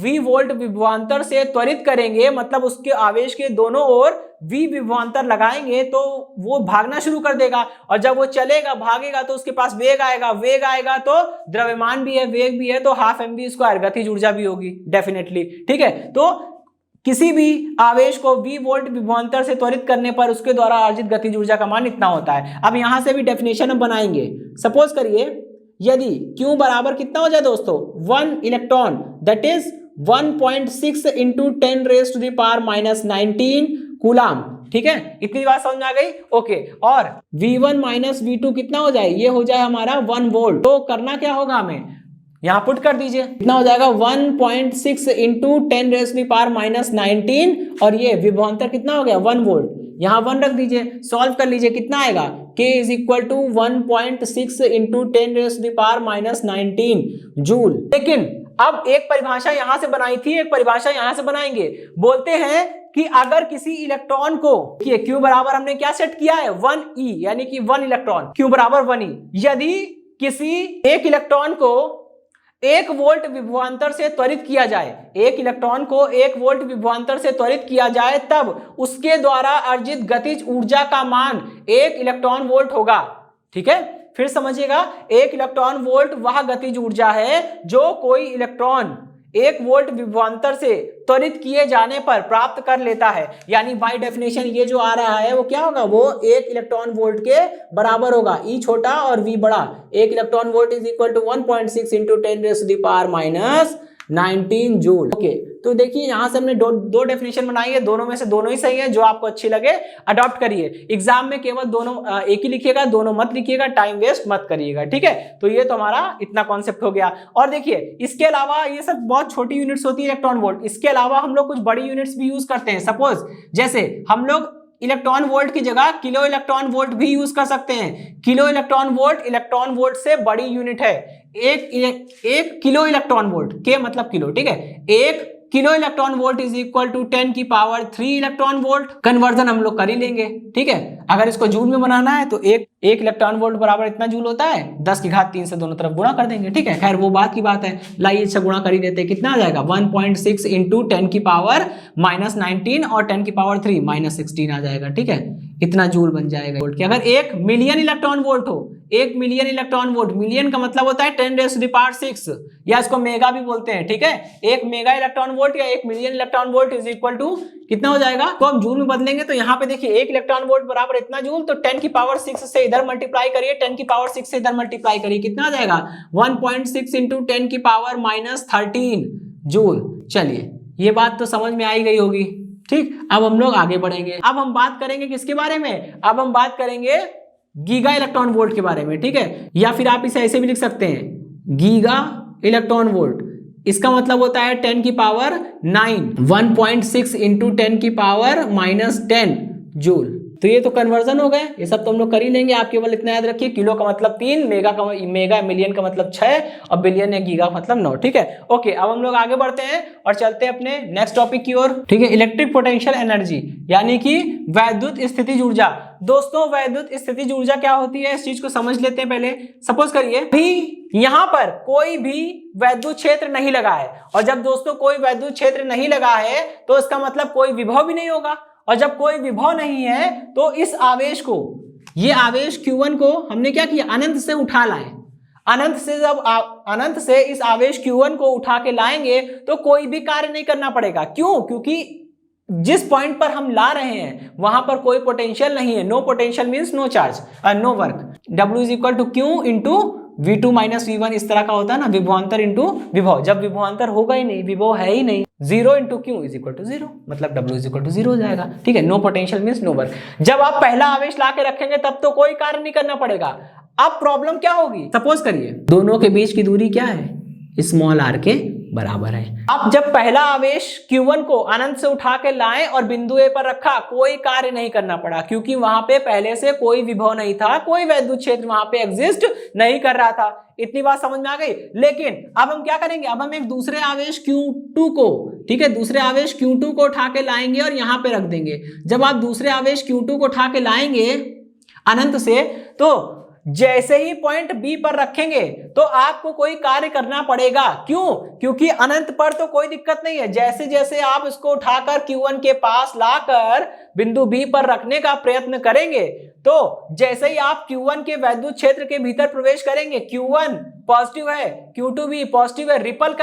V वोल्ट विभवांतर से त्वरित करेंगे, मतलब उसके आवेश के दोनों ओर V विभवांतर लगाएंगे तो वो भागना शुरू कर देगा, और जब वो चलेगा भागेगा तो उसके पास वेग आएगा तो द्रव्यमान भी है, वेग भी है, तो 12 mv² गतिज ऊर्जा भी होगी डेफिनेटली, ठीक है। तो किसी भी आवेश को V वोल्ट विभवांतर से त्वरित करने पर उसके द्वारा अर्जित गतिज ऊर्जा का मान इतना होता है। अब यहां से भी डेफिनेशन हम बनाएंगे। सपोज करिए यदि Q बराबर कितना हो जाए दोस्तों, 1 electron, that is 1.6 into 10⁻⁻⁹ coulomb, ठीक है। इतनी बात समझ में आ गई, ओके। और V1 माइनस V2 कितना हो जाए, ये हो जाए हमारा 1 वोल्ट। तो करना क्या होगा, हमें यहां पुट कर दीजिए, कितना हो जाएगा 1.6 इंटू 10⁻⁻⁹, और ये विभवांतर कितना हो गया 1 वोल्ट, यहां 1 रख दीजिए, सॉल्व कर लीजिए, कितना आएगा K is equal to 1.6 into 10⁻⁹ joule. लेकिन अब एक परिभाषा यहां से बनाई थी, एक परिभाषा यहां से बनाएंगे। बोलते हैं कि अगर किसी इलेक्ट्रॉन को, Q बराबर हमने क्या सेट किया है 1e, यानी कि 1 इलेक्ट्रॉन, Q बराबर 1e। यदि किसी एक इलेक्ट्रॉन को 1 वोल्ट विभवांतर से त्वरित किया जाए, 1 इलेक्ट्रॉन को 1 वोल्ट विभवांतर से त्वरित किया जाए, तब उसके द्वारा अर्जित गतिज ऊर्जा का मान 1 इलेक्ट्रॉन वोल्ट होगा, ठीक है। फिर समझिएगा, 1 इलेक्ट्रॉन वोल्ट वह गतिज ऊर्जा है जो कोई इलेक्ट्रॉन 1 वोल्ट विभवांतर से त्वरित किए जाने पर प्राप्त कर लेता है। यानी बाय डेफिनेशन ये जो आ रहा है वो क्या होगा, वो 1 इलेक्ट्रॉन वोल्ट के बराबर होगा, ई छोटा और वी बड़ा। 1 electron volt is equal to 1.6 into 10⁻⁻⁹ joule. Okay, तो देखिए यहां से हमने दो डेफिनेशन बनाई है, दोनों में से दोनों ही सही है, जो आपको अच्छी लगे अडॉप्ट करिए। एग्जाम में केवल दोनों एक ही लिखिएगा, दोनों मत लिखिएगा, टाइम वेस्ट मत करिएगा, ठीक है। तो ये तो हमारा इतना कॉन्सेप्ट हो गया। और देखिए इसके अलावा ये सब बहुत छोटी यूनिट्स होती है इलेक्ट्रॉन वोल्ट, इसके अलावा हम लोग कुछ बड़ी यूनिट्स भी यूज करते हैं। सपोज जैसे हम लोग इलेक्ट्रॉन वोल्ट की जगह किलो इलेक्ट्रॉन वोल्ट भी यूज कर सकते हैं। किलो इलेक्ट्रॉन वोल्ट से बड़ी यूनिट है। एक किलो इलेक्ट्रॉन वोल्ट, के मतलब किलो, ठीक है। 1 kilo electron volt is equal to 10⁻³ electron volt. Conversion हम लोग कर ही लेंगे, ठीक है। अगर इसको जूल में बनाना है तो एक इलेक्ट्रॉन वोल्ट बराबर इतना जूल होता है, 10⁻³ से दोनों तरफ गुणा कर देंगे, ठीक है। खैर वो बात की बात है, लाइए इससे गुणा कर ही देते हैं। कितना आ जाएगा 1.6 इंटू 10⁻⁻⁻ और 10⁻³ -16 आ जाएगा, ठीक है। इतना जूल बन जाएगा वोल्ट की। अगर 1 मिलियन इलेक्ट्रॉन वोल्ट हो, 1 मिलियन इलेक्ट्रॉन वोल्ट, मिलियन का मतलब होता है 10⁻⁶, या इसको मेगा भी बोलते हैं, ठीक है। 1 मेगा इलेक्ट्रॉन वोल्ट या 1 million electron volt is equal to कितना हो जाएगा, तो हम जूल में बदलेंगे तो यहाँ पे देखिए 1 इलेक्ट्रॉन वोल्ट बराबर इतना जूल, तो 10⁻⁶ से इधर मल्टीप्लाई करिए, 10⁻⁶ से इधर मल्टीप्लाई करिए, कितना आ जाएगा 1.6 इंटू 10⁻⁻13 जूल। चलिए ये बात तो समझ में आई गई होगी, ठीक। अब हम लोग आगे बढ़ेंगे। अब हम बात करेंगे किसके बारे में, अब हम बात करेंगे गीगा इलेक्ट्रॉन वोल्ट के बारे में, ठीक है। या फिर आप इसे ऐसे भी लिख सकते हैं, गीगा इलेक्ट्रॉन वोल्ट। इसका मतलब होता है 10⁻⁹, 1.6 इंटू 10⁻⁻10 जूल। तो ये तो कन्वर्जन हो गए, ये सब तो हम लोग कर ही लेंगे। आप केवल इतना याद रखिए, किलो का मतलब 3, मेगा मिलियन का मतलब 6 और बिलियन या गीगा का मतलब 9, ठीक है। ओके, अब हम लोग आगे बढ़ते हैं और चलते हैं अपने नेक्स्ट टॉपिक की ओर, ठीक है। इलेक्ट्रिक पोटेंशियल एनर्जी, यानी कि वैद्युत स्थितिज ऊर्जा। दोस्तों वैद्युत स्थितिज ऊर्जा क्या होती है, इस चीज को समझ लेते हैं पहले। सपोज करिए भी यहां पर कोई भी वैद्युत क्षेत्र नहीं लगा है, और जब दोस्तों कोई वैद्युत क्षेत्र नहीं लगा है तो इसका मतलब कोई विभव भी नहीं होगा, और जब कोई विभव नहीं है तो इस आवेश को, ये आवेश Q1 को हमने क्या किया, अनंत से उठा लाए। अनंत से जब अनंत से इस आवेश Q1 को उठा के लाएंगे तो कोई भी कार्य नहीं करना पड़ेगा। क्यों? क्योंकि जिस पॉइंट पर हम ला रहे हैं वहां पर कोई पोटेंशियल नहीं है। No potential means no charge, no work. W is equal to Q into V2 minus V1 इस तरह का होता है ना, विभवांतर इंटू विभव। जब विभवांतर होगा ही नहीं, विभव है ही नहीं, 0 into Q is equal to 0, मतलब W इज इक्वल टू 0 हो जाएगा। ठीक है, no potential means no work. जब आप पहला आवेश ला के रखेंगे तब तो कोई कार्य नहीं करना पड़ेगा। अब प्रॉब्लम क्या होगी, सपोज करिए दोनों के बीच की दूरी क्या है, स्मॉल r के बराबर है। अब जब पहला आवेश Q1 को अनंत से उठा के लाएं और बिंदु A पर रखा, कोई कार्य नहीं करना पड़ा क्योंकि वहां पे पहले से कोई विभव नहीं था, कोई वैद्युत क्षेत्र वहां पे एग्जिस्ट नहीं कर रहा था। इतनी बात समझ में आ गई। लेकिन अब हम क्या करेंगे, अब हम एक दूसरे आवेश Q2 को, ठीक है, दूसरे आवेश Q2 को उठा के लाएंगे और यहां पे रख देंगे। जब आप दूसरे आवेश Q2 को उठा के लाएंगे अनंत से, तो जैसे ही पॉइंट बी पर रखेंगे तो आपको कोई कार्य करना पड़ेगा। क्यों? क्योंकि अनंत पर तो कोई दिक्कत नहीं है। जैसे जैसे आप इसको उठाकर Q1 के पास लाकर बिंदु बी पर रखने का प्रयत्न करेंगे, तो जैसे ही आप Q1 के वैद्युत क्षेत्र के भीतर प्रवेश करेंगे, Q1 पॉजिटिव है, Q2 भी पॉजिटिव है, रिपल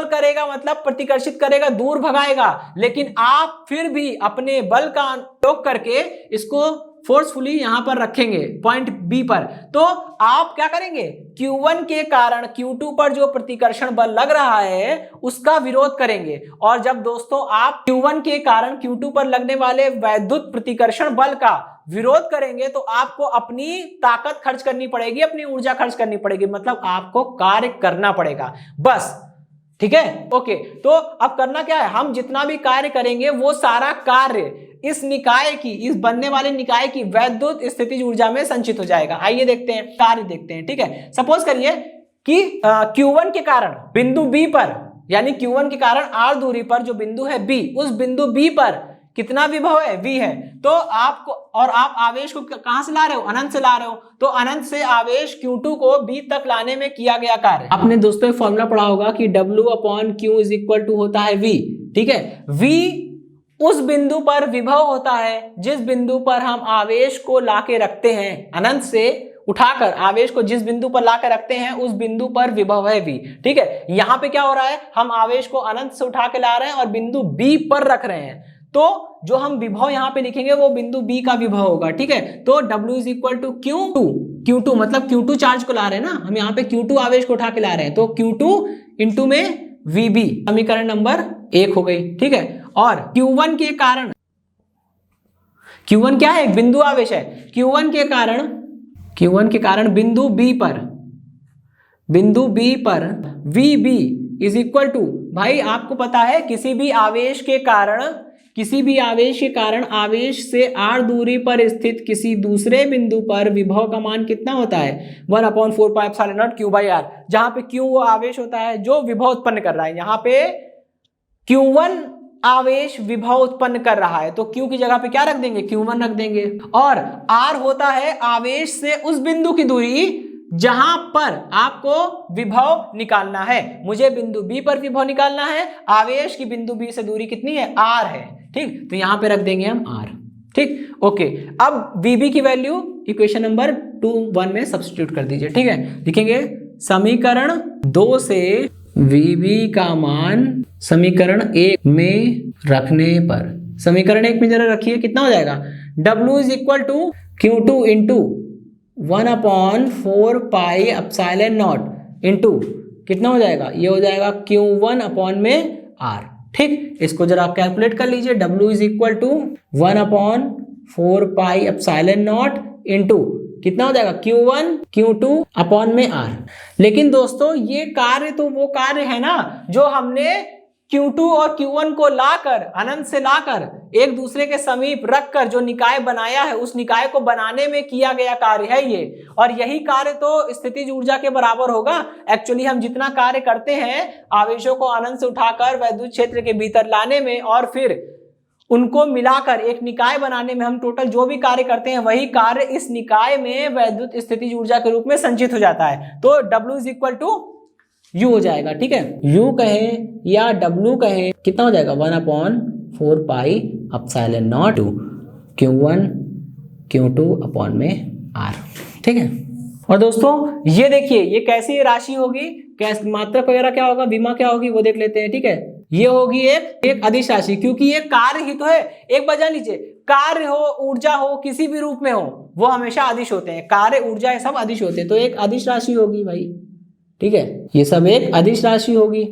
करेगा मतलब प्रतिकर्षित करेगा, दूर भगाएगा। लेकिन आप फिर भी अपने बल का उपयोग करके इसको फोर्सफुली यहां पर रखेंगे पॉइंट बी पर। तो आप क्या करेंगे, Q1 के कारण Q2 पर जो प्रतिकर्षण बल लग रहा है उसका विरोध करेंगे। और जब दोस्तों आप Q1 के कारण Q2 पर लगने वाले वैद्युत प्रतिकर्षण बल का विरोध करेंगे तो आपको अपनी ताकत खर्च करनी पड़ेगी, अपनी ऊर्जा खर्च करनी पड़ेगी, मतलब आपको कार्य करना पड़ेगा बस। ठीक है, ओके। तो अब करना क्या है, हम जितना भी कार्य करेंगे वो सारा कार्य इस निकाय की, इस बनने वाले निकाय की वैद्युत स्थितिज ऊर्जा में संचित हो जाएगा। आइए देखते हैं, कार्य देखते हैं। ठीक है, सपोज करिए कि Q1 के कारण बिंदु B पर, यानी Q1 के कारण r दूरी पर जो बिंदु है B, उस बिंदु B पर कितना विभव है, V है। तो आपको, और आप आवेश को कहां से ला रहे हो, अनंत से ला रहे हो, तो अनंत से आवेश Q2 को B तक लाने में किया गया कार्य। आपने दोस्तों फॉर्मूला पढ़ा होगा कि W upon Q is equal to होता है V। ठीक है, V उस बिंदु पर विभव होता है जिस बिंदु पर हम आवेश को लाके रखते हैं, अनंत से उठाकर आवेश को जिस बिंदु पर लाकर रखते हैं उस बिंदु पर विभव है V। ठीक है, यहां पे क्या हो रहा है, हम आवेश को अनंत से उठा के ला रहे हैं और बिंदु B पर रख रहे हैं, तो जो हम विभव यहां पे लिखेंगे वो बिंदु B का विभव होगा। ठीक है, तो W is equal to Q2 मतलब Q2 चार्ज को ला रहे हैं ना, हम यहाँ पे Q2 आवेश को उठा के ला रहे हैं, तो Q2 इंटू में VB, समीकरण नंबर 1 हो गई। ठीक है, और Q1 के कारण, Q1 क्या है, एक बिंदु आवेश है, Q1 के कारण बिंदु B पर VB इज इक्वल टू, भाई आपको पता है किसी भी आवेश के कारण आवेश से r दूरी पर स्थित किसी दूसरे बिंदु पर विभव का मान कितना होता है, 1/4πε0 Q/r, जहां पे Q वो आवेश होता है जो विभव उत्पन्न कर रहा है। यहाँ पे Q1 आवेश विभव उत्पन्न कर रहा है, तो Q की जगह पे क्या रख देंगे, Q1 रख देंगे। और R होता है आवेश से उस बिंदु की दूरी जहां पर आपको विभव निकालना है। मुझे बिंदु B पर विभव निकालना है, आवेश की बिंदु B से दूरी कितनी है, R है। ठीक, तो यहां पे रख देंगे हम R। ठीक, ओके। अब VB की वैल्यू इक्वेशन नंबर 2 में सब्स्टिट्यूट कर दीजिए। ठीक है, लिखेंगे समीकरण 2 से VB का मान समीकरण 1 में रखने पर, समीकरण 1 में जरा रखिए, कितना हो जाएगा, W is equal to Q2 into 1/4πε0 into कितना हो जाएगा, ये हो जाएगा Q1 अपॉन में R। ठीक, इसको जरा कैलकुलेट कर लीजिए, W is equal to 1/4πε0 into कितना हो जाएगा, Q1 Q2 अपॉन में R। लेकिन दोस्तों ये कार्य तो वो कार्य है ना जो हमने Q2 और Q1 को लाकर, अनंत से लाकर एक दूसरे के समीप रखकर जो निकाय बनाया है, उस निकाय को बनाने में किया गया कार्य है ये। और यही कार्य तो स्थितिज ऊर्जा के बराबर होगा। एक्चुअली हम जितना कार्य करते हैं आवेशों को अनंत से उठाकर वैद्युत क्षेत्र के भीतर लाने में और फिर उनको मिलाकर एक निकाय बनाने में, हम टोटल जो भी कार्य करते हैं वही कार्य इस निकाय में वैद्युत स्थितिज ऊर्जा के रूप में संचित हो जाता है। तो W is equal to U हो जाएगा। ठीक है, U कहें या W कहें, कितना हो जाएगा, 1/4πε0 Q1 Q2 अपॉन में R। ठीक है, और दोस्तों ये देखिए ये कैसी राशि होगी, कैसे मात्रक वगैरह क्या होगा, विमा क्या होगी वो देख लेते हैं, ठीक है। ये होगी एक अदिश राशि, क्योंकि ये कार्य ही तो है। एक बार जान लीजिए, कार्य हो, ऊर्जा हो, किसी भी रूप में हो, वो हमेशा अदिश होते हैं। कार्य, ऊर्जा, ये सब अदिश होते हैं, तो एक अदिश राशि होगी भाई, ठीक है। ये सब एक अदिश राशि होगी,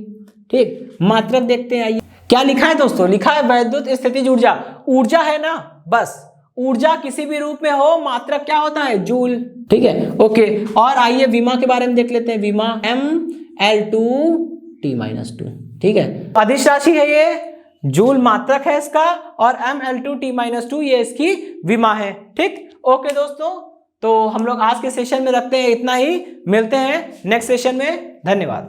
ठीक। मात्रक देखते हैं, आइए क्या लिखा है दोस्तों, लिखा है वैद्युत स्थितिज ऊर्जा। ऊर्जा है ना, बस ऊर्जा किसी भी रूप में हो, मात्रक क्या होता है, जूल, ठीक है, ओके। और आइए विमा के बारे में देख लेते हैं, विमा mL2T-2, ठीक है। अदिश राशि है ये, जूल मात्रक है इसका, और mL2T-2 ये इसकी विमा है, ठीक। ओके दोस्तों, तो हम लोग आज के सेशन में रखते हैं इतना ही, मिलते हैं नेक्स्ट सेशन में, धन्यवाद।